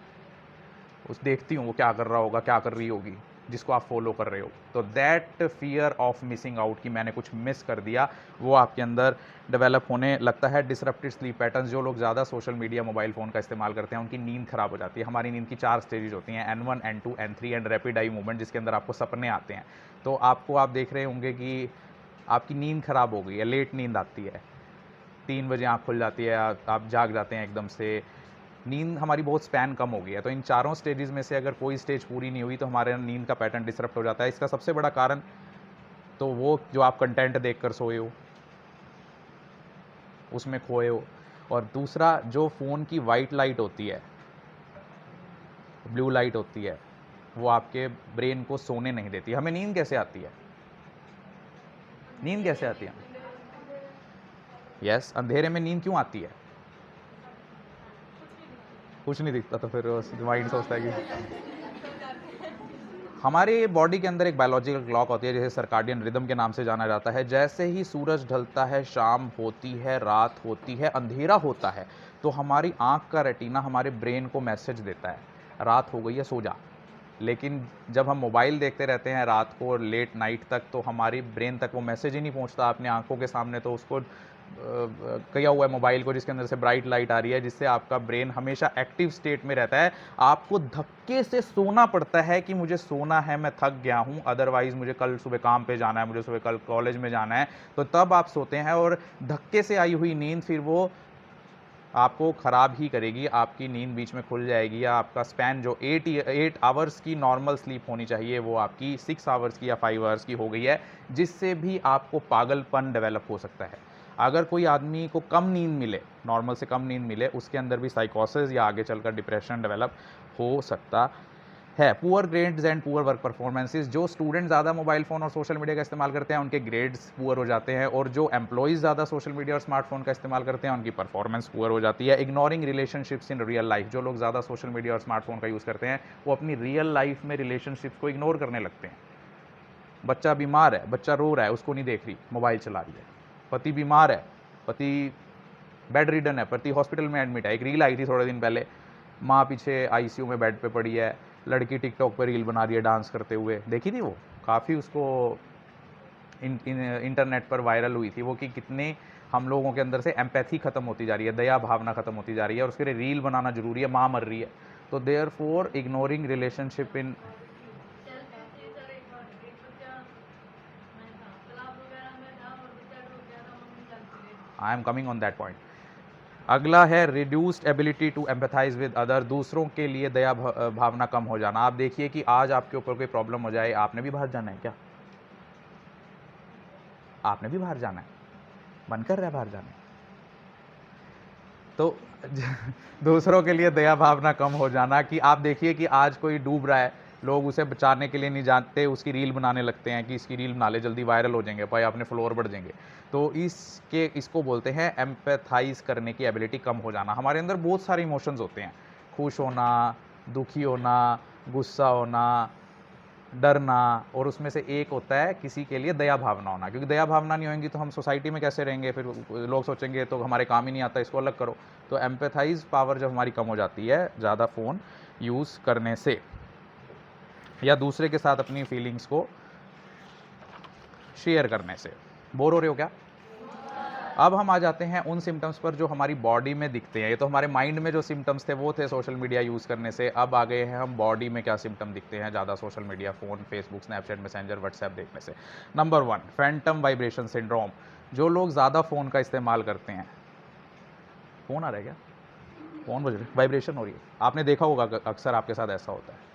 उस देखती हूँ वो क्या कर रहा होगा, क्या कर रही होगी, जिसको आप फॉलो कर रहे हो। तो that fear of missing out कि मैंने कुछ मिस कर दिया, वो आपके अंदर डेवलप होने लगता है। डिसरप्टेड स्लीप पैटर्न्स, जो लोग ज़्यादा सोशल मीडिया मोबाइल फ़ोन का इस्तेमाल करते हैं, उनकी नींद खराब हो जाती है। हमारी नींद की 4 स्टेजेज होती हैं, N1, N2, N3 and rapid eye movement, जिसके अंदर आपको सपने आते हैं। तो आप देख रहे होंगे कि आपकी नींद खराब हो गई है, लेट नींद आती है, 3 बजे आँख खुल जाती है, आप जाग जाते हैं एकदम से, नींद हमारी बहुत स्पैन कम हो गई है। तो इन चारों स्टेजेस में से अगर कोई स्टेज पूरी नहीं हुई, तो हमारे नींद का पैटर्न डिसरप्ट हो जाता है। इसका सबसे बड़ा कारण तो वो जो आप कंटेंट देखकर सोए हो, उसमें खोए हो, और दूसरा जो फ़ोन की वाइट लाइट होती है, ब्लू लाइट होती है, वो आपके ब्रेन को सोने नहीं देती। हमें नींद कैसे आती है? नींद कैसे आती है? यस, अंधेरे में नींद क्यों आती है? कुछ नहीं दिखता, तो फिर माइंड सोचता है कि हमारे बॉडी के अंदर एक बायोलॉजिकल क्लॉक होती है, जिसे सर्काडियन रिदम के नाम से जाना जाता है। जैसे ही सूरज ढलता है, शाम होती है, रात होती है, अंधेरा होता है, तो हमारी आँख का रेटिना हमारे ब्रेन को मैसेज देता है, रात हो गई है, सो जा। लेकिन जब हम मोबाइल देखते रहते हैं रात को लेट नाइट तक, तो हमारी ब्रेन तक वो मैसेज ही नहीं पहुंचता। अपने आंखों के सामने तो उसको किया हुआ है मोबाइल को, जिसके अंदर से ब्राइट लाइट आ रही है, जिससे आपका ब्रेन हमेशा एक्टिव स्टेट में रहता है। आपको धक्के से सोना पड़ता है कि मुझे सोना है, मैं थक गया हूँ, अदरवाइज मुझे कल सुबह काम पे जाना है, मुझे सुबह कल कॉलेज में जाना है, तो तब आप सोते हैं। और धक्के से आई हुई नींद फिर वो आपको ख़राब ही करेगी, आपकी नींद बीच में खुल जाएगी, या आपका स्पैन जो 8 आवर्स की नॉर्मल स्लीप होनी चाहिए, वो आपकी 6 आवर्स की या 5 आवर्स की हो गई है, जिससे भी आपको पागलपन डेवलप हो सकता है। अगर कोई आदमी को कम नींद मिले, नॉर्मल से कम नींद मिले, उसके अंदर भी साइकोसिस या आगे चलकर डिप्रेशन डेवलप हो सकता है। Poor grades and poor work performances, जो स्टूडेंट ज़्यादा मोबाइल फ़ोन और सोशल मीडिया का इस्तेमाल करते हैं, उनके ग्रेड्स पुअर हो जाते हैं, और जो एम्प्लॉइज़ ज़्यादा सोशल मीडिया और स्मार्टफोन का इस्तेमाल करते हैं, उनकी परफॉर्मेंस पुअर हो जाती है। Ignoring relationships in real life, जो लोग ज़्यादा सोशल मीडिया और स्मार्टफोन का यूज़ करते हैं, वो अपनी रियल लाइफ में रिलेशनशिप्स को इग्नोर करने लगते हैं। बच्चा बीमार है, बच्चा रो रहा है, उसको नहीं देख रही, मोबाइल चला रही है। पति बीमार है, पति बेड रिडन है, पति हॉस्पिटल में एडमिट है। एक रील आई थी थोड़े दिन पहले, माँ पीछे आईसीयू में बेड पे पड़ी है, लड़की टिकटॉक पर रील बना रही है डांस करते हुए, देखी थी वो? काफ़ी उसको इंटरनेट पर वायरल हुई थी वो, कि कितने हम लोगों के अंदर से एम्पैथी खत्म होती जा रही है, दया भावना खत्म होती जा रही है, और उसके लिए रील बनाना जरूरी है, माँ मर रही है। तो therefore ignoring relationship in, I am coming on that point. अगला है reduced ability to empathise with other, दूसरों के लिए दया भावना कम हो जाना। आप देखिए कि आज आपके ऊपर कोई प्रॉब्लम हो जाए, आपने भी बाहर जाना है क्या? आपने भी बाहर जाना है, मन कर रहा है बाहर जाने, तो दूसरों के लिए दया भावना कम हो जाना, कि आप देखिए कि आज कोई डूब रहा है, लोग उसे बचाने के लिए नहीं जानते, उसकी रील बनाने लगते हैं कि इसकी रील बना ले, जल्दी वायरल हो जाएंगे भाई, अपने फॉलोअर बढ़ जाएंगे। तो इसको बोलते हैं एम्पैथाइज करने की एबिलिटी कम हो जाना। हमारे अंदर बहुत सारे इमोशंस होते हैं, खुश होना, दुखी होना, गुस्सा होना, डरना, और उसमें से एक होता है किसी के लिए दया भावना होना। क्योंकि दया भावना नहीं होगी तो हम सोसाइटी में कैसे रहेंगे, फिर लोग सोचेंगे तो हमारे काम ही नहीं आता, इसको अलग करो। तो एम्पैथाइज पावर जब हमारी कम हो जाती है ज़्यादा फ़ोन यूज़ करने से, या दूसरे के साथ अपनी फीलिंग्स को शेयर करने से। बोर हो रहे हो क्या? अब हम आ जाते हैं उन सिम्टम्स पर जो हमारी बॉडी में दिखते हैं। ये तो हमारे माइंड में जो सिम्टम्स थे वो थे सोशल मीडिया यूज़ करने से। अब आ गए हैं हम बॉडी में क्या सिम्टम दिखते हैं ज़्यादा social media, phone, Facebook, Snapchat, messenger, WhatsApp देखने से। Number 1 Phantom vibration syndrome. जो लोग ज़्यादा फ़ोन का इस्तेमाल करते हैं, फ़ोन आ रहा है क्या? फ़ोन बज रहा है, वाइब्रेशन हो रही है। आपने देखा होगा अक्सर आपके साथ ऐसा होता है।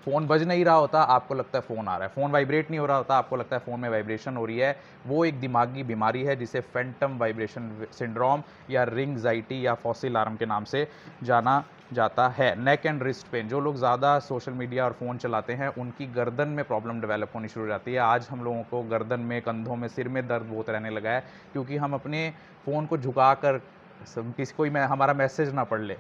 फ़ोन बज नहीं रहा होता, आपको लगता है फ़ोन आ रहा है। फ़ोन वाइब्रेट नहीं हो रहा होता, आपको लगता है फ़ोन में वाइब्रेशन हो रही है। वो एक दिमागी बीमारी है जिसे फैंटम वाइब्रेशन सिंड्रोम या रिंगज़ाइटी या फॉसी अलार्म के नाम से जाना जाता है। Neck and wrist pain. जो लोग ज़्यादा सोशल मीडिया और फ़ोन चलाते हैं, उनकी गर्दन में प्रॉब्लम डेवलप होनी शुरू हो जाती है। आज हम लोगों को गर्दन में, कंधों में, सिर में दर्द बहुत रहने लगा है, क्योंकि हम अपने फ़ोन को झुकाकर किसी कोई हमारा मैसेज ना पढ़ ले,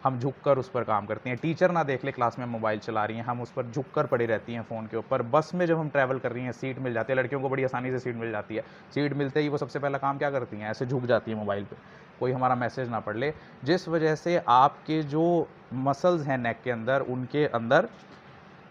हम झुककर उस पर काम करती हैं। टीचर ना देख ले क्लास में मोबाइल चला रही हैं, हम उस पर झुककर पड़ी रहती हैं फ़ोन के ऊपर। बस में जब हम ट्रैवल कर रही हैं, सीट मिल जाती है, लड़कियों को बड़ी आसानी से सीट मिल जाती है। सीट मिलते ही वो सबसे पहला काम क्या करती हैं? ऐसे झुक जाती हैं मोबाइल पे, कोई हमारा मैसेज ना पढ़ ले। जिस वजह से आपके जो मसल्स हैं नेक के अंदर, उनके अंदर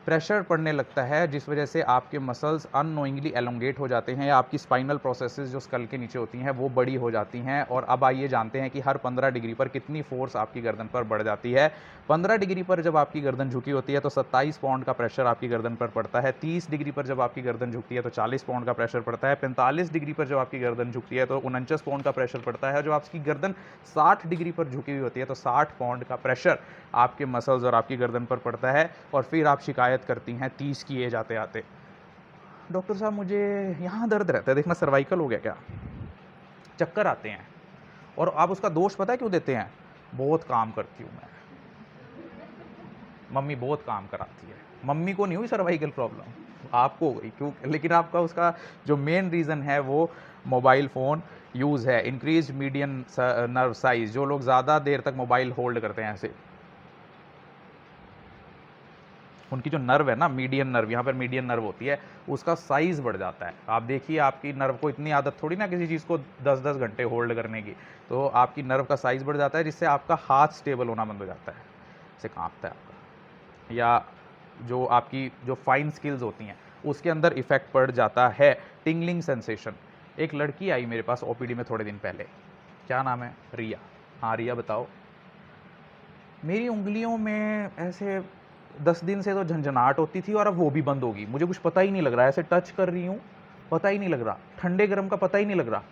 प्रेशर पड़ने लगता है, जिस वजह से आपके मसल्स अननोइंगली एलोंगेट हो जाते हैं, या आपकी स्पाइनल प्रोसेसेस जो स्कल के नीचे होती हैं वो बड़ी हो जाती हैं। और अब आइए जानते हैं कि हर 15 डिग्री पर कितनी फोर्स आपकी गर्दन पर बढ़ जाती है। 15 डिग्री पर जब आपकी गर्दन झुकी होती है तो 27 पाउंड का प्रेशर आपकी गर्दन पर पड़ता है। 30 डिग्री पर जब आपकी गर्दन झुकती है तो 40 पाउंड का प्रेशर पड़ता है। 45 डिग्री पर जब आपकी गर्दन झुकती है तो 49 पाउंड का प्रेशर पड़ता है। जो आपकी गर्दन 60 डिग्री पर झुकी हुई होती है तो 60 पाउंड का प्रेशर आपके मसल्स और आपकी गर्दन पर पड़ता है। और फिर आप शिकायत करती हैं 30 की एज आते आते, डॉक्टर साहब मुझे यहाँ दर्द रहता है, देखना सर्वाइकल हो गया क्या, चक्कर आते हैं। और आप उसका दोष पता है क्यों देते हैं? बहुत काम करती हूँ मैं, मम्मी बहुत काम कराती है। मम्मी को नहीं हुई सर्वाइकल प्रॉब्लम, आपको हो गई। क्यों? लेकिन आपका उसका जो मेन रीज़न है वो मोबाइल फ़ोन यूज़ है। Increase median nerve size. जो लोग ज़्यादा देर तक मोबाइल होल्ड करते हैं ऐसे, उनकी जो नर्व है ना, मीडियन नर्व, यहाँ पर मीडियन नर्व होती है, उसका साइज़ बढ़ जाता है। आप देखिए, आपकी नर्व को इतनी आदत थोड़ी ना किसी चीज़ को 10-10 घंटे होल्ड करने की, तो आपकी नर्व का साइज़ बढ़ जाता है, जिससे आपका हाथ स्टेबल होना बंद हो जाता है, जैसे काँपता है आपका, या जो आपकी जो फाइन स्किल्स होती हैं उसके अंदर इफेक्ट पड़ जाता है। Tingling sensation. एक लड़की आई मेरे पास ओपीडी में थोड़े दिन पहले, क्या नाम है? रिया। हाँ रिया बताओ। मेरी उंगलियों में ऐसे 10 दिन से तो झंझनाहट होती थी और अब वो भी बंद होगी, मुझे कुछ पता ही नहीं लग रहा, ऐसे टच कर रही हूँ पता ही नहीं लग रहा, ठंडे गर्म का पता ही नहीं लग रहा।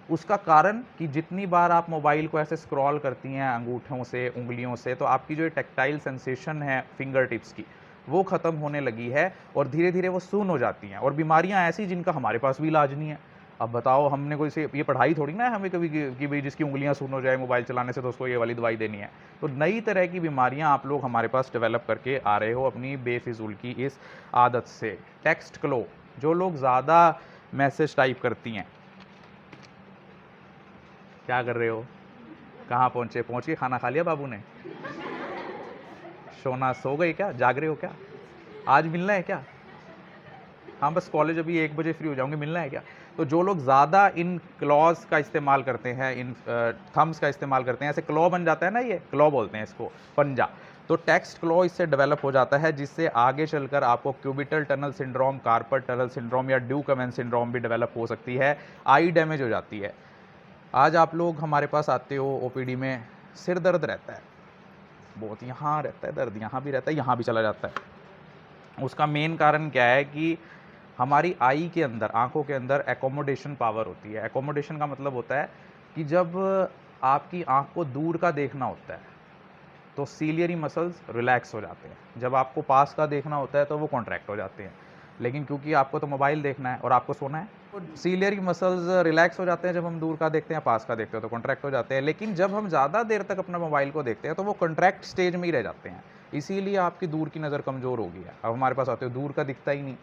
उसका कारण कि जितनी बार आप मोबाइल को ऐसे स्क्रॉल करती हैं अंगूठों से, उंगलियों से, तो आपकी जो टैक्टाइल सेंसेशन है फिंगर टिप्स की, वो ख़त्म होने लगी है और धीरे धीरे वो सून हो जाती हैं। और बीमारियां ऐसी जिनका हमारे पास भी इलाज नहीं है। अब बताओ, हमने कोई से ये पढ़ाई थोड़ी ना है हमें कभी कि भाई जिसकी उंगलियां सून हो जाए मोबाइल चलाने से तो उसको ये वाली दवाई देनी है। तो नई तरह की बीमारियां आप लोग हमारे पास डेवलप करके आ रहे हो अपनी बेफिजूल की इस आदत से। टेक्स्ट क्लो। जो लोग ज़्यादा मैसेज टाइप करती हैं, क्या कर रहे हो, कहाँ पहुँचे? पहुँच के खाना खा लिया बाबू ने? सोना सो गए क्या? जाग रहे हो क्या? आज मिलना है क्या? हाँ बस कॉलेज अभी 1 बजे फ्री हो जाऊंगे, मिलना है क्या? तो जो लोग ज़्यादा इन क्लॉज का इस्तेमाल करते हैं, इन थम्स का इस्तेमाल करते हैं, ऐसे क्लॉ बन जाता है ना, ये क्लॉ बोलते हैं इसको, पंजा। तो टेक्स्ट क्लॉ इससे डेवलप हो जाता है, जिससे आगे चलकर आपको cubital tunnel syndrome, carpal tunnel syndrome या ड्यूकमेन सिंड्रोम भी डेवलप हो सकती है। आई डैमेज हो जाती है। आज आप लोग हमारे पास आते हो ओपीडी में, सिर दर्द रहता है बहुत, यहाँ रहता है दर्द, यहाँ भी रहता है, यहाँ भी चला जाता है। उसका मेन कारण क्या है कि हमारी आई के अंदर, आंखों के अंदर एकोमोडेशन पावर होती है। एकोमोडेशन का मतलब होता है कि जब आपकी आंख को दूर का देखना होता है तो सीलियरी मसल्स रिलैक्स हो जाते हैं, जब आपको पास का देखना होता है तो वो कॉन्ट्रैक्ट हो जाते हैं। लेकिन क्योंकि आपको तो मोबाइल देखना है और आपको सोना है, तो सीलियरी मसल्स रिलैक्स हो जाते हैं जब हम दूर का देखते हैं, पास का देखते हैं तो कॉन्ट्रैक्ट हो जाते हैं। लेकिन जब हम ज़्यादा देर तक अपना मोबाइल को देखते हैं तो वो कॉन्ट्रैक्ट स्टेज में ही रह जाते हैं, इसीलिए आपकी दूर की नज़र कमज़ोर हो गई है। अब हमारे पास आते हो, दूर का दिखता ही नहीं,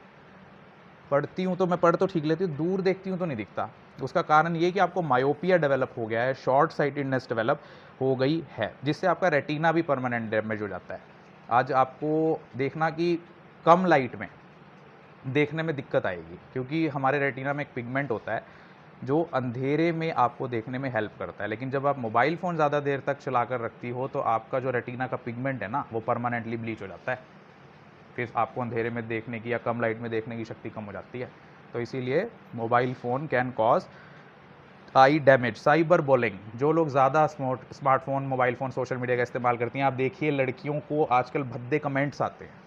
पढ़ती हूँ तो मैं पढ़ तो ठीक लेती हूँ, दूर देखती हूँ तो नहीं दिखता। उसका कारण ये कि आपको मायोपिया डेवलप हो गया है, शॉर्ट साइटेडनेस डेवलप हो गई है, जिससे आपका रेटिना भी परमानेंट डैमेज हो जाता है। आज आपको देखना कि कम लाइट में देखने में दिक्कत आएगी, क्योंकि हमारे रेटिना में एक पिगमेंट होता है जो अंधेरे में आपको देखने में हेल्प करता है। लेकिन जब आप मोबाइल फ़ोन ज़्यादा देर तक चला कर रखती हो तो आपका जो रेटिना का पिगमेंट है ना, वो परमानेंटली ब्लीच हो जाता है, फिर आपको अंधेरे में देखने की या कम लाइट में देखने की शक्ति कम हो जाती है। तो इसीलिए mobile phone can cause I damage, cyber bullying, जो लोग ज़्यादा smartphone, mobile phone, social media का इस्तेमाल करती हैं, आप देखिए लड़कियों को आजकल भद्दे कमेंट्स आते हैं।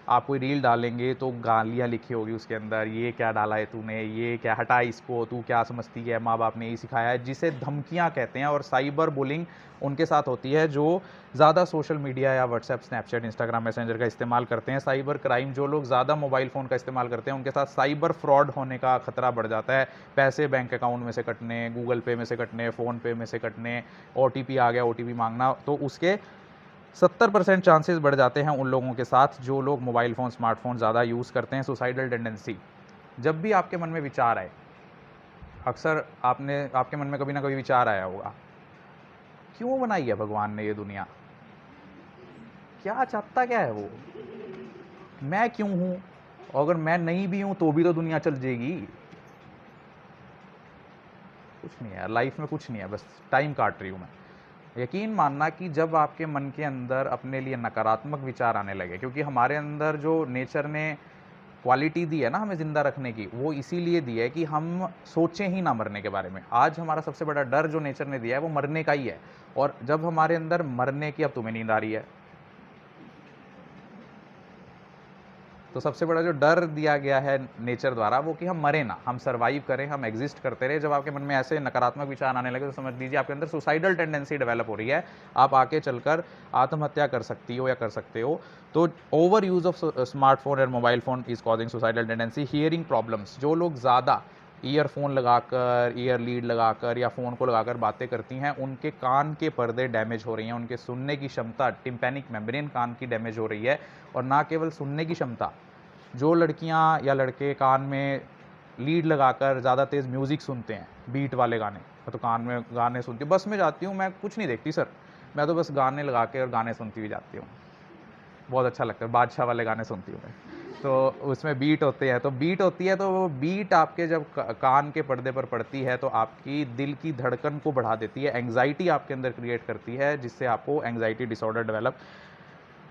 आप कोई रील डालेंगे तो गालियाँ लिखी होगी उसके अंदर, ये क्या डाला है तूने, ये क्या, हटा इसको, तू क्या समझती है, माँ बाप ने यही सिखाया है, जिसे धमकियाँ कहते हैं। और साइबर बुलिंग उनके साथ होती है जो ज़्यादा सोशल मीडिया या व्हाट्सएप, स्नैपचैट, इंस्टाग्राम, मैसेंजर का इस्तेमाल करते हैं। साइबर क्राइम, जो लोग ज़्यादा मोबाइल फ़ोन का इस्तेमाल करते हैं उनके साथ साइबर फ्रॉड होने का खतरा बढ़ जाता है। पैसे बैंक अकाउंट में से कटने, गूगल पे में से कटने, फ़ोन पे में से कटने, ओटीपी आ गया, ओटीपी मांगना, तो उसके 70% चांसेस बढ़ जाते हैं उन लोगों के साथ जो लोग मोबाइल फ़ोन, स्मार्टफ़ोन ज़्यादा यूज़ करते हैं। सुसाइडल टेंडेंसी, जब भी आपके मन में विचार आए, अक्सर आपके मन में कभी ना कभी विचार आया होगा, क्यों बनाई है भगवान ने ये दुनिया, क्या चाहता क्या है वो, मैं क्यों हूँ, अगर मैं नहीं भी हूँ तो भी तो दुनिया चल जाएगी। कुछ नहीं है लाइफ में, कुछ नहीं है, बस टाइम काट रही हूँ मैं। यकीन मानना कि जब आपके मन के अंदर अपने लिए नकारात्मक विचार आने लगे, क्योंकि हमारे अंदर जो नेचर ने क्वालिटी दी है ना हमें ज़िंदा रखने की, वो इसीलिए दी है कि हम सोचें ही ना मरने के बारे में। आज हमारा सबसे बड़ा डर जो नेचर ने दिया है वो मरने का ही है। और जब हमारे अंदर मरने की, अब तुम्हें नींद आ रही है, तो सबसे बड़ा जो डर दिया गया है नेचर द्वारा वो कि हम मरे ना, हम सर्वाइव करें, हम एग्जिस्ट करते रहे। जब आपके मन में ऐसे नकारात्मक विचार आने लगे तो समझ लीजिए आपके अंदर सुसाइडल टेंडेंसी डेवलप हो रही है, आप आगे चलकर आत्महत्या कर सकती हो या कर सकते हो। तो over use of smartphone and mobile phone is causing suicidal tendency. Hearing problems, जो लोग ज़्यादा ईयरफोन लगाकर, ईयर लीड लगाकर या फ़ोन को लगाकर बातें करती हैं, उनके कान के पर्दे डैमेज हो रही हैं, उनके सुनने की क्षमता, टिम्पैनिक मेम्ब्रेन कान की डैमेज हो रही है। और ना केवल सुनने की क्षमता, जो लड़कियां या लड़के कान में लीड लगाकर ज़्यादा तेज़ म्यूज़िक सुनते हैं, बीट वाले गाने, तो कान में गाने सुनती हूँ, बस में जाती हूँ, मैं कुछ नहीं देखती सर, मैं तो बस गाने लगा के और गाने सुनती हुई जाती हूँ, बहुत अच्छा लगता है, बादशाह वाले गाने सुनती हूँ मैं। तो उसमें बीट होते हैं, तो बीट होती है, तो वो बीट आपके जब कान के पर्दे पर पड़ती है तो आपकी दिल की धड़कन को बढ़ा देती है, एंग्जाइटी आपके अंदर क्रिएट करती है, जिससे आपको एंग्जाइटी डिसऑर्डर डेवलप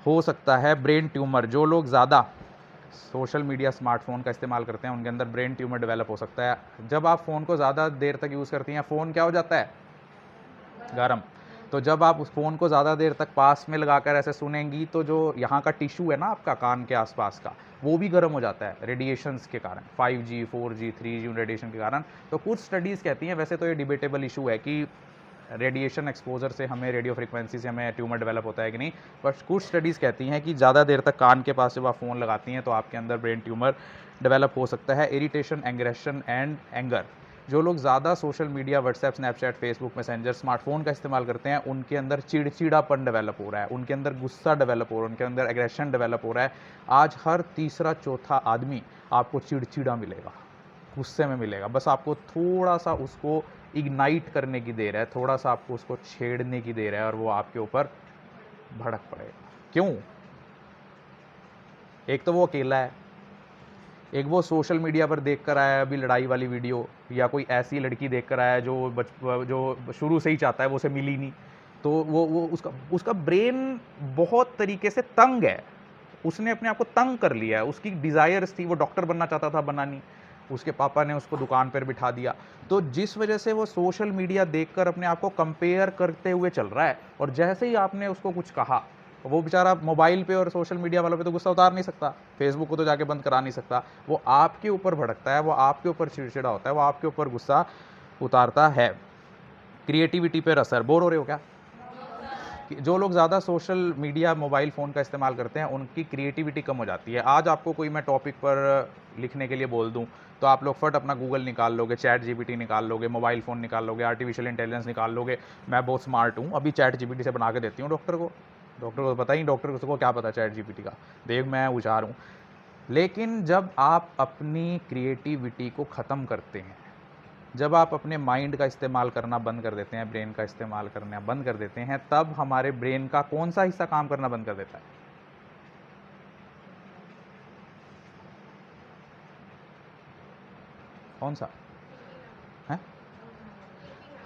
हो सकता है। ब्रेन ट्यूमर, जो लोग ज़्यादा सोशल मीडिया, स्मार्टफोन का इस्तेमाल करते हैं उनके अंदर ब्रेन ट्यूमर डेवलप हो सकता है। जब आप फ़ोन को ज़्यादा देर तक यूज़ करती हैं, फ़ोन क्या हो जाता है, गर्म। तो जब आप उस फ़ोन को ज़्यादा देर तक पास में लगाकर ऐसे सुनेंगी तो जो यहाँ का टिश्यू है ना आपका कान के आसपास का, वो भी गर्म हो जाता है रेडिएशंस के कारण, 5G 4G 3G रेडिएशन के कारण। तो कुछ स्टडीज़ कहती हैं, वैसे तो ये डिबेटेबल इशू है कि रेडिएशन एक्सपोजर से हमें, रेडियो फ्रिक्वेंसी से हमें ट्यूमर डेवलप होता है कि नहीं, बट कुछ स्टडीज़ कहती हैं कि ज़्यादा देर तक कान के पास जब आप फ़ोन लगाती हैं तो आपके अंदर ब्रेन ट्यूमर डेवलप हो सकता है। इरिटेशन, एग्रेशन एंड एंगर, जो लोग ज़्यादा social media, WhatsApp, Snapchat, Facebook, messenger, smartphone का इस्तेमाल करते हैं उनके अंदर चिड़चिड़ापन डेवलप हो रहा है, उनके अंदर गुस्सा डेवलप हो रहा है, उनके अंदर एग्रेशन डेवलप हो रहा है। आज हर तीसरा चौथा आदमी आपको चिड़चिड़ा मिलेगा, गुस्से में मिलेगा, बस आपको थोड़ा सा उसको इग्नाइट करने की देर है, थोड़ा सा आपको उसको छेड़ने की देर है और वो आपके ऊपर भड़क पड़ेगा। क्यों? एक तो वो अकेला है, एक वो सोशल मीडिया पर देख कर आया है अभी लड़ाई वाली वीडियो, या कोई ऐसी लड़की देख कर आया है जो शुरू से ही चाहता है, वो उसे मिली नहीं, तो वो उसका ब्रेन बहुत तरीके से तंग है, उसने अपने आप को तंग कर लिया है, उसकी डिज़ायर्स थी, वो डॉक्टर बनना चाहता था, बना नहीं, उसके पापा ने उसको दुकान पर बिठा दिया। तो जिस वजह से वो सोशल मीडिया देखकर अपने आप को कंपेयर करते हुए चल रहा है, और जैसे ही आपने उसको कुछ कहा, वो बेचारा मोबाइल पे और सोशल मीडिया वालों पे तो गुस्सा उतार नहीं सकता, फेसबुक को तो जाके बंद करा नहीं सकता, वो आपके ऊपर भड़कता है, वो आपके ऊपर चिड़चिड़ा होता है, वो आपके ऊपर गुस्सा उतारता है। क्रिएटिविटी पर असर, बोर हो रहे हो क्या? जो लोग ज़्यादा सोशल मीडिया, मोबाइल फ़ोन का इस्तेमाल करते हैं उनकी क्रिएटिविटी कम हो जाती है। आज आपको कोई मैं टॉपिक पर लिखने के लिए बोल दूं तो आप लोग फट अपना गूगल निकाल लोगे, चैट जीपीटी निकाल लोगे, मोबाइल फ़ोन निकाल लोगे, आर्टिफिशियल इंटेलिजेंस निकाल लोगे, मैं बहुत स्मार्ट हूँ, अभी चैट जीपीटी से बना के देती हूँ डॉक्टर को पता ही, डॉक्टर को क्या पता चैट जीपीटी का, देख मैं होशियार हूँ। लेकिन जब आप अपनी क्रिएटिविटी को ख़त्म करते हैं, जब आप अपने माइंड का इस्तेमाल करना बंद कर देते हैं, ब्रेन का इस्तेमाल करना बंद कर देते हैं, तब हमारे ब्रेन का कौन सा हिस्सा काम करना बंद कर देता है? कौन सा है?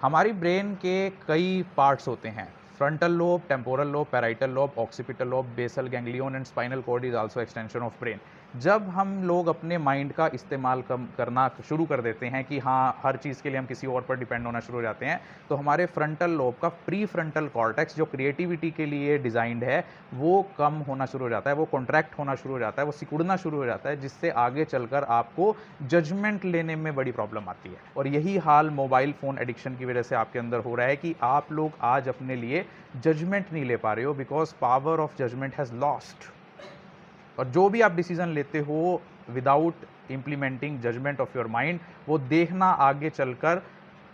हमारी ब्रेन के कई पार्ट्स होते हैं, frontal lobe, temporal lobe, parietal lobe, occipital lobe, basal ganglion and spinal cord is also extension of brain. जब हम लोग अपने माइंड का इस्तेमाल कम करना शुरू कर देते हैं कि हाँ, हर चीज़ के लिए हम किसी और पर डिपेंड होना शुरू हो जाते हैं, तो हमारे फ्रंटल लोब का प्री फ्रंटल कॉर्टेक्स जो क्रिएटिविटी के लिए डिज़ाइंड है, वो कम होना शुरू हो जाता है, वो कॉन्ट्रैक्ट होना शुरू हो जाता है, वो सिकुड़ना शुरू हो जाता है, जिससे आगे चलकर आपको जजमेंट लेने में बड़ी प्रॉब्लम आती है। और यही हाल मोबाइल फ़ोन एडिक्शन की वजह से आपके अंदर हो रहा है कि आप लोग आज अपने लिए जजमेंट नहीं ले पा रहे हो, because power of judgement has lost. और जो भी आप डिसीजन लेते हो without implementing judgement of your mind, वो देखना आगे चलकर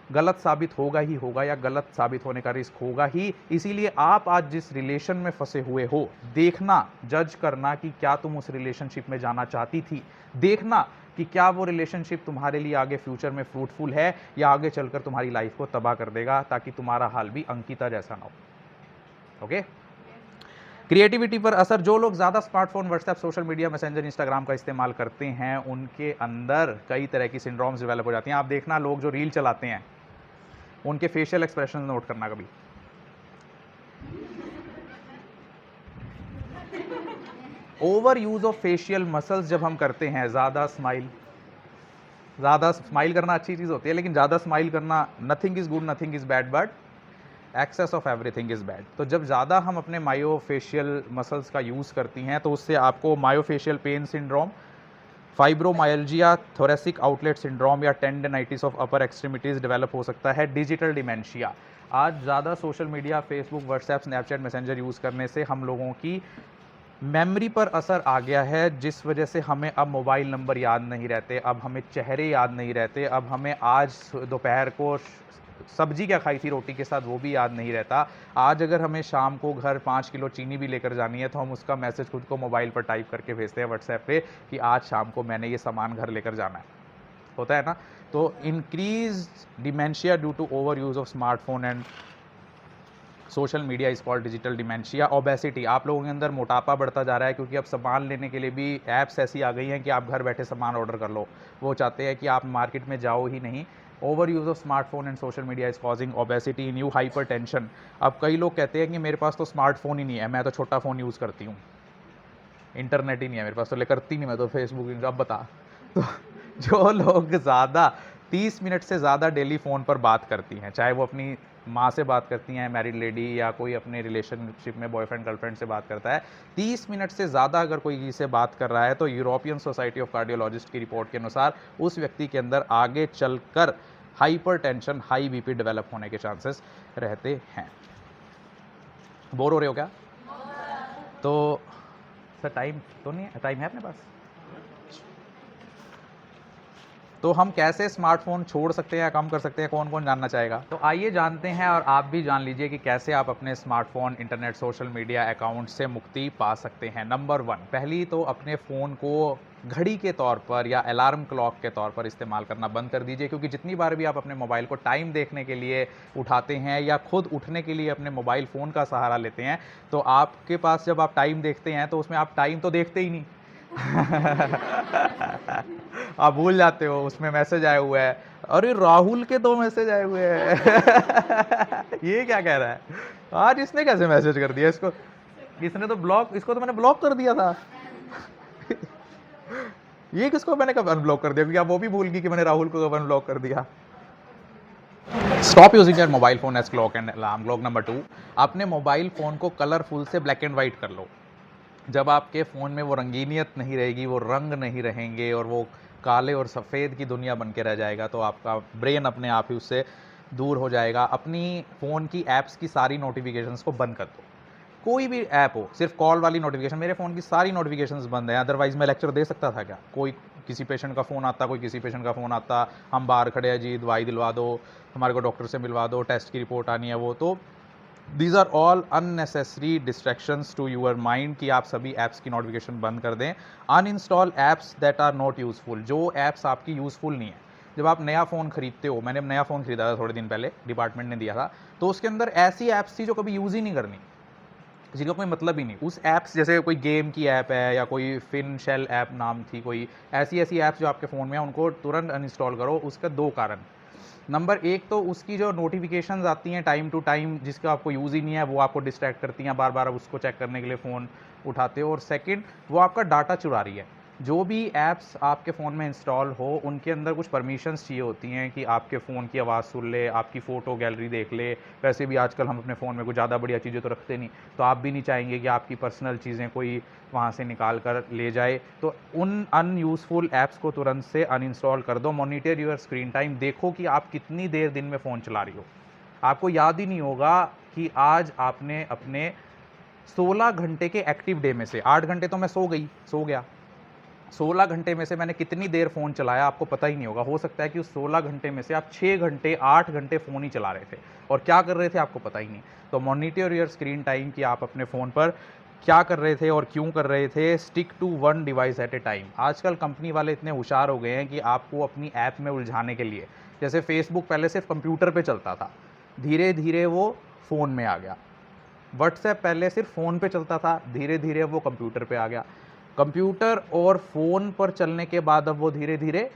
गलत साबित होगा ही होगा, या गलत साबित होने का रिस्क होगा ही। इसीलिए आप आज जिस रिलेशन में फंसे हुए हो, देखना, जज करना कि क्या तुम उस रिलेशनशिप में जाना चाहती थी, देखना कि क्या वो रिलेशनशिप तुम्हारे लिए आगे फ्यूचर में फ्रूटफुल है या आगे चलकर तुम्हारी लाइफ को तबाह कर देगा, ताकि तुम्हारा हाल भी अंकिता जैसा ना हो। ओके। क्रिएटिविटी पर असर, जो लोग ज़्यादा smartphone, WhatsApp, social media, messenger, Instagram का इस्तेमाल करते हैं, उनके अंदर कई तरह की सिंड्रोम्स डेवलप हो जाती हैं। आप देखना, लोग जो रील चलाते हैं, उनके फेशियल एक्सप्रेशन नोट करना कभी। Over use of facial muscles जब हम करते हैं, ज़्यादा स्माइल करना अच्छी चीज़ होती है, लेकिन ज़्यादा स्माइल करना, nothing is good, nothing is bad, but excess of everything is bad. तो जब ज़्यादा हम अपने मायोफेशियल मसल्स का यूज़ करती हैं, तो उससे आपको myofascial pain syndrome, fibromyalgia, thoracic outlet syndrome या tendinitis of upper extremities develop हो सकता है। डिजिटल डिमेंशिया, आज ज़्यादा social media, Facebook, WhatsApp, Snapchat, Messenger use करने से हम लोगों की मेमोरी पर असर आ गया है, जिस वजह से हमें अब मोबाइल नंबर याद नहीं रहते, अब हमें चेहरे याद नहीं रहते, अब हमें आज दोपहर को सब्जी क्या खाई थी रोटी के साथ वो भी याद नहीं रहता। आज अगर हमें शाम को घर 5 किलो चीनी भी लेकर जानी है, तो हम उसका मैसेज खुद को मोबाइल पर टाइप करके भेजते हैं व्हाट्सएप पे कि आज शाम को मैंने ये सामान घर लेकर जाना है। होता है ना। तो increase dementia due to over use of smartphone and social media is called digital dementia. Obesity, आप लोगों के अंदर मोटापा बढ़ता जा रहा है, क्योंकि अब सामान लेने के लिए भी ऐप्स ऐसी आ गई हैं कि आप घर बैठे सामान ऑर्डर कर लो। वो चाहते हैं कि आप मार्केट में जाओ ही नहीं। Over use of smartphone and social media is causing obesity in you, hyper tension. अब कई लोग कहते हैं कि मेरे पास तो स्मार्टफोन ही नहीं है, मैं तो छोटा फ़ोन यूज़ करती हूँ, इंटरनेट ही नहीं है मेरे पास, तो ले करती नहीं, मैं तो फेसबुक, अब बता। तो जो लोग ज़्यादा 30 मिनट से ज़्यादा डेली फ़ोन पर बात करती हैं, चाहे वो अपनी माँ से बात करती हैं, मैरिड लेडी, या कोई अपने रिलेशनशिप में बॉयफ्रेंड गर्लफ्रेंड से बात करता है, 30 मिनट से ज़्यादा अगर कोई किसी से बात कर रहा है, तो यूरोपियन सोसाइटी ऑफ कार्डियोलॉजिस्ट की रिपोर्ट के अनुसार उस व्यक्ति के अंदर आगे चलकर hyper tension, high BP develop होने के चांसेस रहते हैं। बोर हो रहे हो क्या? तो सर टाइम तो नहीं है, टाइम है अपने पास? तो हम कैसे स्मार्टफोन छोड़ सकते हैं या कम कर सकते हैं, कौन कौन जानना चाहेगा? तो आइए जानते हैं, और आप भी जान लीजिए कि कैसे आप अपने smartphone, internet, social media account से मुक्ति पा सकते हैं। नंबर 1, पहली तो अपने फ़ोन को घड़ी के तौर पर या अलार्म क्लॉक के तौर पर इस्तेमाल करना बंद कर दीजिए, क्योंकि जितनी बार भी आप अपने मोबाइल को टाइम देखने के लिए उठाते हैं या खुद उठने के लिए अपने मोबाइल फ़ोन का सहारा लेते हैं, तो आपके पास जब आप टाइम देखते हैं तो उसमें आप टाइम तो देखते ही नहीं। आप भूल जाते हो उसमें मैसेज आए हुए है, अरे राहुल के 2 मैसेज आए हुए हैं। ये क्या कह रहा है, आज इसने कैसे मैसेज कर दिया इसको, इसने तो ब्लॉक, इसको तो मैंने ब्लॉक कर दिया था। ये किसको मैंने कब अनब्लॉक कर दिया, क्योंकि आप वो भी भूल गई कि मैंने राहुल को कब अनब्लॉक कर दिया। Stop using your mobile phone as clock and alarm clock. Number 2, अपने मोबाइल फ़ोन को कलरफुल से ब्लैक एंड वाइट कर लो। जब आपके फ़ोन में वो रंगीनियत नहीं रहेगी, वो रंग नहीं रहेंगे, और वो काले और सफ़ेद की दुनिया बन के रह जाएगा, तो आपका ब्रेन अपने आप ही उससे दूर हो जाएगा। अपनी फ़ोन की ऐप्स की सारी नोटिफिकेशंस को बंद कर दो। कोई भी ऐप हो, सिर्फ कॉल वाली नोटिफिकेशन, मेरे फ़ोन की सारी नोटिफिकेशंस बंद है, अदरवाइज़ मैं लेक्चर दे सकता था क्या? कोई किसी पेशेंट का फ़ोन आता, कोई किसी पेशेंट का फ़ोन आता, हम बाहर खड़े हैं जी, दवाई दिलवा दो, हमारे को डॉक्टर से मिलवा दो, टेस्ट की रिपोर्ट आनी है वो, तो these are all unnecessary distractions to your mind, कि आप सभी ऐप्स की नोटिफिकेशन बंद कर दें। Uninstall apps that are not useful, जो ऐप्स आपकी यूज़फुल नहीं है। जब आप नया फ़ोन खरीदते हो, मैंने नया फ़ोन खरीदा था थोड़े दिन पहले, डिपार्टमेंट ने दिया था, तो उसके अंदर ऐसी ऐप्स थी जो कभी यूज़ ही नहीं करनी, जिनका कोई मतलब ही नहीं। उस ऐप्स, जैसे कोई गेम की ऐप है या कोई फिन शेल ऐप नाम थी, कोई ऐसी ऐप्स जो आपके फ़ोन में है, उनको तुरंत अनइंस्टॉल करो। उसका 2 कारण, नंबर 1 तो उसकी जो नोटिफिकेशंस आती हैं टाइम टू टाइम, जिसका आपको यूज़ ही नहीं है, वो आपको डिस्ट्रैक्ट करती हैं, बार बार आप उसको चेक करने के लिए फ़ोन उठाते हो। और सेकंड, वो आपका डाटा चुरा रही है। जो भी ऐप्स आपके फ़ोन में इंस्टॉल हो, उनके अंदर कुछ परमिशंस चाहिए होती हैं कि आपके फ़ोन की आवाज़ सुन ले, आपकी फ़ोटो गैलरी देख ले। वैसे भी आजकल हम अपने फ़ोन में कुछ ज़्यादा बढ़िया चीज़ें तो रखते नहीं, तो आप भी नहीं चाहेंगे कि आपकी पर्सनल चीज़ें कोई वहाँ से निकाल कर ले जाए। तो उन अनयूज़फुल ऐप्स को तुरंत से अनइंस्टॉल कर दो। मॉनिटर योर स्क्रीन टाइम, देखो कि आप कितनी देर दिन में फ़ोन चला रही हो। आपको याद ही नहीं होगा कि आज आपने अपने 16 घंटे के एक्टिव डे में से 8 घंटे तो मैं सो गया। 16 घंटे में से मैंने कितनी देर फ़ोन चलाया आपको पता ही नहीं होगा। हो सकता है कि उस 16 घंटे में से आप 6 घंटे 8 घंटे फ़ोन ही चला रहे थे और क्या कर रहे थे आपको पता ही नहीं। तो मॉनिटर योर स्क्रीन टाइम कि आप अपने फ़ोन पर क्या कर रहे थे और क्यों कर रहे थे। Stick to one device at a time. आजकल कंपनी वाले इतने होशियार हो गए हैं कि आपको अपनी ऐप में उलझाने के लिए, जैसे फेसबुक पहले सिर्फ कंप्यूटर पे चलता था, धीरे धीरे वो फ़ोन में आ गया। व्हाट्सएप पहले सिर्फ फ़ोन पे चलता था, धीरे धीरे वो कंप्यूटर पे आ गया। कंप्यूटर और फ़ोन पर चलने के बाद अब वो धीरे धीरे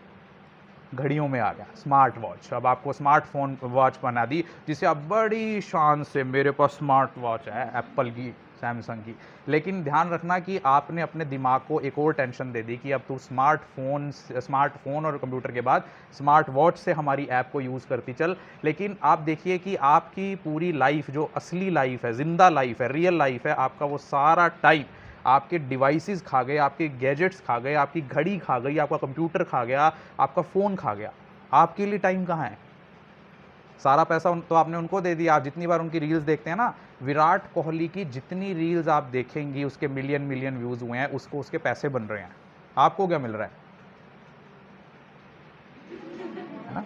घड़ियों में आ गया, स्मार्ट वॉच। अब आपको स्मार्टफोन वॉच बना दी, जिसे आप बड़ी शान से, मेरे पास स्मार्ट वॉच है एप्पल की, सैमसंग की। लेकिन ध्यान रखना कि आपने अपने दिमाग को एक और टेंशन दे दी कि अब तू स्मार्टफोन और कंप्यूटर के बाद स्मार्ट वॉच से हमारी ऐप को यूज़ करती चल। लेकिन आप देखिए कि आपकी पूरी लाइफ, जो असली लाइफ है, जिंदा लाइफ है, रियल लाइफ है, आपका वो सारा टाइम आपके डिवाइसेस खा गए, आपके गैजेट्स खा गए, आपकी घड़ी खा गई, आपका कंप्यूटर खा गया, आपका फ़ोन खा गया। आपके लिए टाइम कहाँ है? सारा पैसा तो आपने उनको दे दिया। आप जितनी बार उनकी रील्स देखते हैं ना, विराट कोहली की जितनी रील्स आप देखेंगी, उसके मिलियन मिलियन व्यूज़ हुए हैं, उसको उसके पैसे बन रहे हैं। आपको क्या मिल रहा है ना?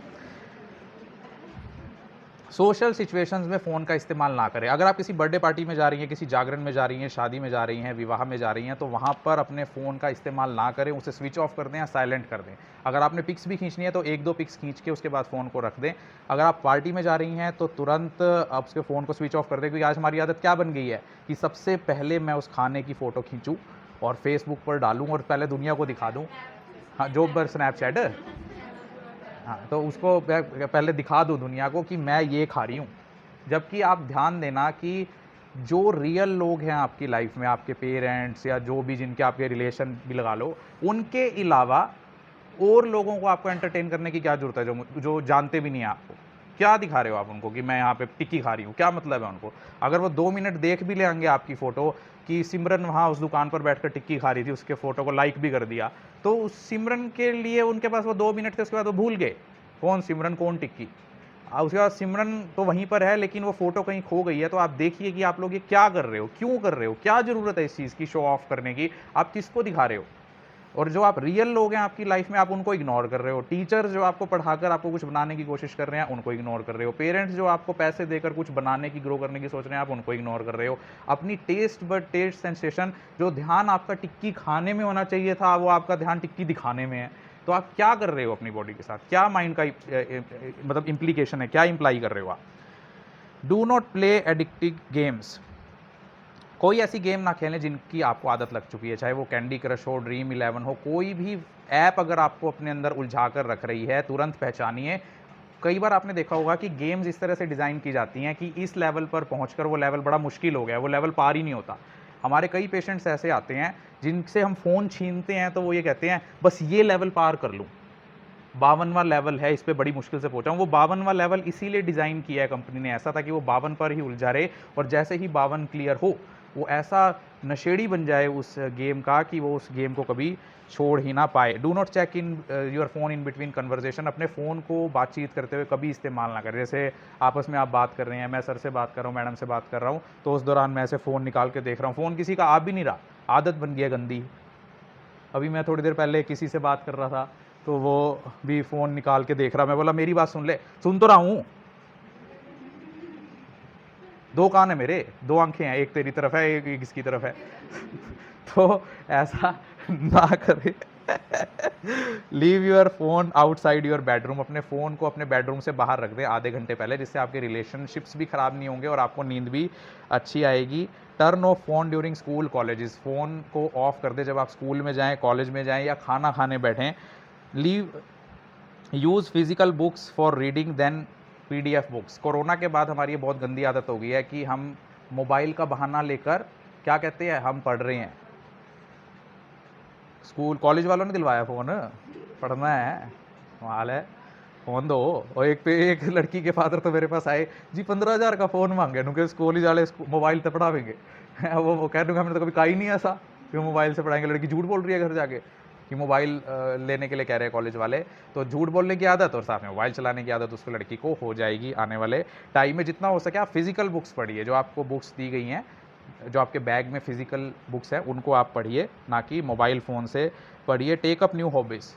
सोशल सिचुएशंस में फ़ोन का इस्तेमाल ना करें। अगर आप किसी बर्थडे पार्टी में जा रही हैं, किसी जागरण में जा रही हैं, शादी में जा रही हैं, विवाह में जा रही हैं, तो वहाँ पर अपने फ़ोन का इस्तेमाल ना करें, उसे स्विच ऑफ कर दें या साइलेंट कर दें। अगर आपने पिक्स भी खींचनी है तो 1-2 पिक्स खींच के उसके बाद फ़ोन को रख दें। अगर आप पार्टी में जा रही हैं तो तुरंत आप उसके फ़ोन को स्विच ऑफ कर दें, क्योंकि आज हमारी आदत क्या बन गई है कि सबसे पहले मैं उस खाने की फ़ोटो खींचूँ और फेसबुक पर डालूँ और पहले दुनिया को दिखा दूँ। हाँ, जो बर स्नैपचैट, हाँ, तो उसको पहले दिखा दूँ दुनिया को कि मैं ये खा रही हूँ। जबकि आप ध्यान देना कि जो रियल लोग हैं आपकी लाइफ में, आपके पेरेंट्स या जो भी जिनके आपके रिलेशन भी लगा लो, उनके अलावा और लोगों को आपको एंटरटेन करने की क्या ज़रूरत है, जो जानते भी नहीं हैं आपको। क्या दिखा रहे हो आप उनको कि मैं यहाँ पे टिक्की खा रही हूँ, क्या मतलब है उनको? अगर वो 2 मिनट देख भी लेंगे आपकी फ़ोटो कि सिमरन वहाँ उस दुकान पर बैठकर टिक्की खा रही थी, उसके फ़ोटो को लाइक भी कर दिया, तो उस सिमरन के लिए उनके पास वो 2 मिनट थे, उसके बाद वो भूल गए, कौन सिमरन, कौन टिक्की। उसके बाद सिमरन तो वहीं पर है, लेकिन वो फ़ोटो कहीं खो गई है। तो आप देखिए कि आप लोग ये क्या कर रहे हो, क्यों कर रहे हो, क्या ज़रूरत है इस चीज़ की शो ऑफ करने की, आप किसको दिखा रहे हो? और जो आप रियल लोग हैं आपकी लाइफ में, आप उनको इग्नोर कर रहे हो। टीचर जो आपको पढ़ाकर आपको कुछ बनाने की कोशिश कर रहे हैं, उनको इग्नोर कर रहे हो। पेरेंट्स जो आपको पैसे देकर कुछ बनाने की, ग्रो करने की सोच रहे हैं, आप उनको इग्नोर कर रहे हो। अपनी टेस्ट बड टेस्ट सेंसेशन, जो ध्यान आपका टिक्की खाने में होना चाहिए था, वो आपका ध्यान टिक्की दिखाने में है। तो आप क्या कर रहे हो अपनी बॉडी के साथ? क्या माइंड का मतलब इम्प्लीकेशन है, क्या इंप्लाई कर रहे हो आप? Do not play addictive games. कोई ऐसी गेम ना खेलें जिनकी आपको आदत लग चुकी है, चाहे वो कैंडी क्रश हो, ड्रीम 11 हो, कोई भी ऐप अगर आपको अपने अंदर उलझा कर रख रही है, तुरंत पहचानिए। कई बार आपने देखा होगा कि गेम्स इस तरह से डिज़ाइन की जाती हैं कि इस लेवल पर पहुंचकर वो लेवल बड़ा मुश्किल हो गया, वो लेवल पार ही नहीं होता। हमारे कई पेशेंट्स ऐसे आते हैं जिनसे हम फ़ोन छीनते हैं तो वो ये कहते हैं बस ये लेवल पार कर लूँ, 52वां लेवल है, इस पे बड़ी मुश्किल से पहुंचा हूँ। वो 52वां लेवल इसीलिए डिज़ाइन किया है कंपनी ने ऐसा, था कि वो 52 पर ही उलझा रहे और जैसे ही 52 क्लियर हो, वो ऐसा नशेड़ी बन जाए उस गेम का कि वो उस गेम को कभी छोड़ ही ना पाए। Do not check in your phone in between conversation. अपने फ़ोन को बातचीत करते हुए कभी इस्तेमाल ना करें। जैसे आपस में आप बात कर रहे हैं, मैं सर से बात कर रहा हूँ, मैडम से बात कर रहा हूँ, तो उस दौरान मैं ऐसे फ़ोन निकाल के देख रहा हूँ। फ़ोन किसी का आ भी नहीं रहा, आदत बन गई है गंदी। अभी मैं थोड़ी देर पहले किसी से बात कर रहा था, तो वो भी फ़ोन निकाल के देख रहा। मैं बोला मेरी बात सुन ले। सुन तो रहा हूँ, 2 कान है मेरे, 2 आंखें हैं, एक तेरी तरफ है, एक इसकी तरफ है। तो ऐसा ना करें। Leave your phone outside your bedroom. अपने फ़ोन को अपने बेडरूम से बाहर रख दें आधे घंटे पहले, जिससे आपके रिलेशनशिप्स भी ख़राब नहीं होंगे और आपको नींद भी अच्छी आएगी। Turn off phone during school colleges. Phone को ऑफ कर दें जब आप स्कूल में जाएँ, कॉलेज में जाएँ या खाना खाने बैठें। Leave use physical books for reading then PDF books. कोरोना के बाद हमारी ये बहुत गंदी आदत हो गई है कि हम मोबाइल का बहाना लेकर क्या कहते हैं, हम पढ़ रहे हैं। स्कूल कॉलेज वालों ने दिलवाया फ़ोन, पढ़ना है, कमाल है, फ़ोन दो। और एक लड़की के फादर तो मेरे पास आए, जी 15,000 का फ़ोन मांगे, नुके कॉलेज वाले मोबाइल से पढ़ावेंगे। वो कह दूंगा, हमने तो कभी कहा ही नहीं ऐसा कि मोबाइल से पढ़ाएंगे। लड़की झूठ बोल रही है घर जाके कि मोबाइल लेने के लिए कह रहे हैं कॉलेज वाले। तो झूठ बोलने की आदत और साथ में मोबाइल चलाने की आदत उसको लड़की को हो जाएगी आने वाले टाइम में। जितना हो सके आप फिजिकल बुक्स पढ़िए, जो आपको बुक्स दी गई हैं, जो आपके बैग में फिजिकल बुक्स हैं उनको आप पढ़िए, ना कि मोबाइल फ़ोन से पढ़िए। Take up new hobbies.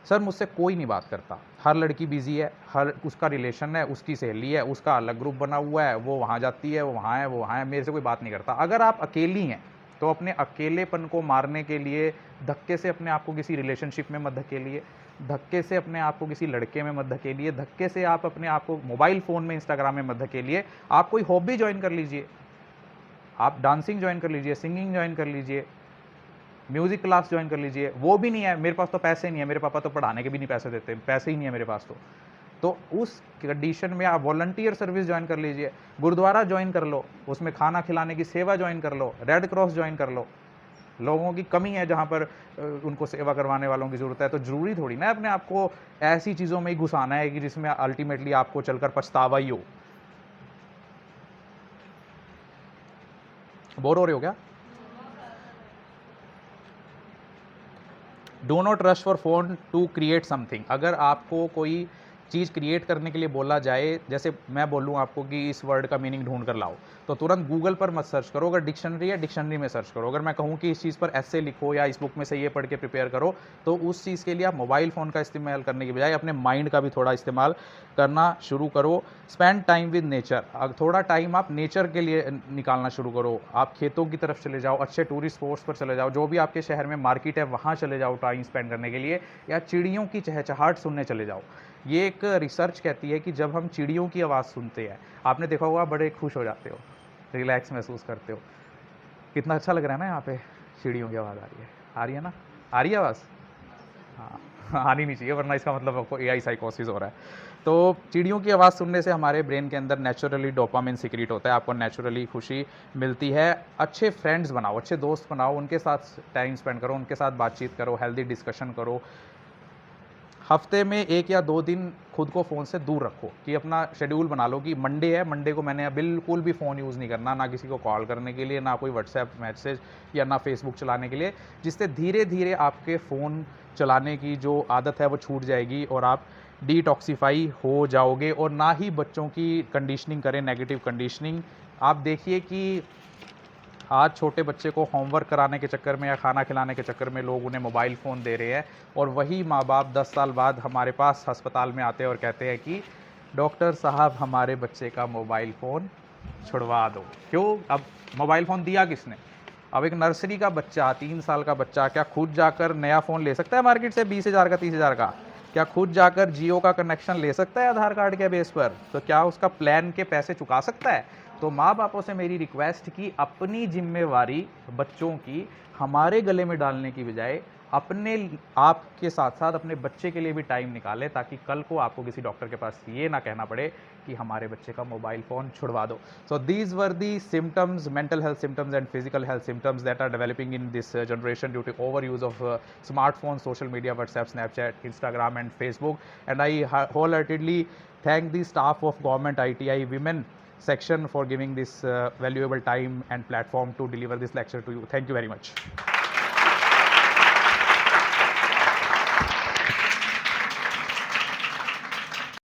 Sir मुझसे कोई नहीं बात करता, हर लड़की बिजी है, हर उसका रिलेशन है, उसकी सहेली है, उसका अलग ग्रुप बना हुआ है, वो वहाँ जाती है, वो वहाँ है, वो वहाँ है, मेरे से कोई बात नहीं करता। अगर आप अकेली हैं तो अपने अकेलेपन को मारने के लिए धक्के से अपने आप को किसी रिलेशनशिप में मत धकेलिए, धक्के से अपने आप को किसी लड़के में मत धकेलिए, धक्के से आप अपने आप को मोबाइल फ़ोन में इंस्टाग्राम में मत धकेलिए। आप कोई हॉबी ज्वाइन कर लीजिए, आप डांसिंग ज्वाइन कर लीजिए, सिंगिंग ज्वाइन कर लीजिए, म्यूज़िक क्लास ज्वाइन कर लीजिए। वो भी नहीं है, मेरे पास तो पैसे नहीं है, मेरे पापा तो पढ़ाने के भी नहीं पैसे देते, पैसे ही नहीं है मेरे पास तो उस कंडीशन में आप वॉलंटियर सर्विस ज्वाइन कर लीजिए, गुरुद्वारा ज्वाइन कर लो, उसमें खाना खिलाने की सेवा ज्वाइन कर लो, रेड क्रॉस ज्वाइन कर लो। लोगों की कमी है जहाँ पर उनको सेवा करवाने वालों की ज़रूरत है, तो ज़रूरी थोड़ी ना अपने आप को ऐसी चीज़ों में ही घुसाना है कि जिसमें अल्टीमेटली आपको चलकर पछतावा ही हो। बोर हो रहे हो क्या? Do not rush for phone to create something. अगर आपको कोई चीज़ क्रिएट करने के लिए बोला जाए, जैसे मैं बोलूँ आपको कि इस वर्ड का मीनिंग ढूंढ कर लाओ, तो तुरंत गूगल पर मत सर्च करो। अगर डिक्शनरी है, डिक्शनरी में सर्च करो। अगर मैं कहूँ कि इस चीज़ पर ऐसे लिखो या इस बुक में से ये पढ़ के प्रिपेयर करो, तो उस चीज़ के लिए आप मोबाइल फ़ोन का इस्तेमाल करने की बजाय अपने माइंड का भी थोड़ा इस्तेमाल करना शुरू करो। Spend time with nature. थोड़ा टाइम आप नेचर के लिए निकालना शुरू करो। आप खेतों की तरफ चले जाओ, अच्छे टूरिस्ट स्पॉट्स पर चले जाओ, जो भी आपके शहर में मार्केट है वहाँ चले जाओ टाइम स्पेंड करने के लिए, या चिड़ियों की चहचहाहट सुनने चले जाओ। ये एक रिसर्च कहती है कि जब हम चिड़ियों की आवाज़ सुनते हैं, आपने देखा होगा बड़े खुश हो जाते हो, रिलैक्स महसूस करते हो। कितना अच्छा लग रहा है ना, यहाँ पे चिड़ियों की आवाज़ आ रही है ना, आ रही है आवाज़? हाँ, आनी नहीं चाहिए, वरना इसका मतलब आपको एआई साइकोसिस हो रहा है। तो चिड़ियों की आवाज़ सुनने से हमारे ब्रेन के अंदर नेचुरली डोपामिन सीक्रेट होता है, आपको नेचुरली खुशी मिलती है। अच्छे फ्रेंड्स बनाओ, अच्छे दोस्त बनाओ, उनके साथ टाइम स्पेंड करो, उनके साथ बातचीत करो, हेल्दी डिस्कशन करो। हफ्ते में 1 या 2 दिन खुद को फ़ोन से दूर रखो, कि अपना शेड्यूल बना लो कि मंडे है, मंडे को मैंने बिल्कुल भी फ़ोन यूज़ नहीं करना, ना किसी को कॉल करने के लिए, ना कोई व्हाट्सएप मैसेज या ना फेसबुक चलाने के लिए, जिससे धीरे धीरे आपके फ़ोन चलाने की जो आदत है वो छूट जाएगी और आप डिटॉक्सिफाई हो जाओगे। और ना ही बच्चों की कंडीशनिंग करें, नेगेटिव कंडीशनिंग। आप देखिए कि आज छोटे बच्चे को होमवर्क कराने के चक्कर में या खाना खिलाने के चक्कर में लोग उन्हें मोबाइल फ़ोन दे रहे हैं, और वही माँ बाप 10 साल बाद हमारे पास अस्पताल में आते हैं और कहते हैं कि डॉक्टर साहब हमारे बच्चे का मोबाइल फ़ोन छुड़वा दो। क्यों? अब मोबाइल फ़ोन दिया किसने? अब एक नर्सरी का बच्चा, 3 साल का बच्चा, क्या खुद जाकर नया फ़ोन ले सकता है मार्केट से 20,000 का, 30,000 का? क्या खुद जाकर जियो का कनेक्शन ले सकता है आधार कार्ड के बेस पर? तो क्या उसका प्लान के पैसे चुका सकता है? तो माँ बापों से मेरी रिक्वेस्ट कि अपनी जिम्मेवारी बच्चों की हमारे गले में डालने की बजाय अपने आप के साथ साथ अपने बच्चे के लिए भी टाइम निकालें, ताकि कल को आपको किसी डॉक्टर के पास ये ना कहना पड़े कि हमारे बच्चे का मोबाइल फ़ोन छुड़वा दो। So these were the symptoms, mental health symptoms and physical health symptoms that are developing in this generation due to over use of smartphone, social media, WhatsApp, Snapchat, Instagram and Facebook. And I wholeheartedly thank the staff of government ITI women section for giving this valuable time and platform to deliver this lecture to you. Thank you very much.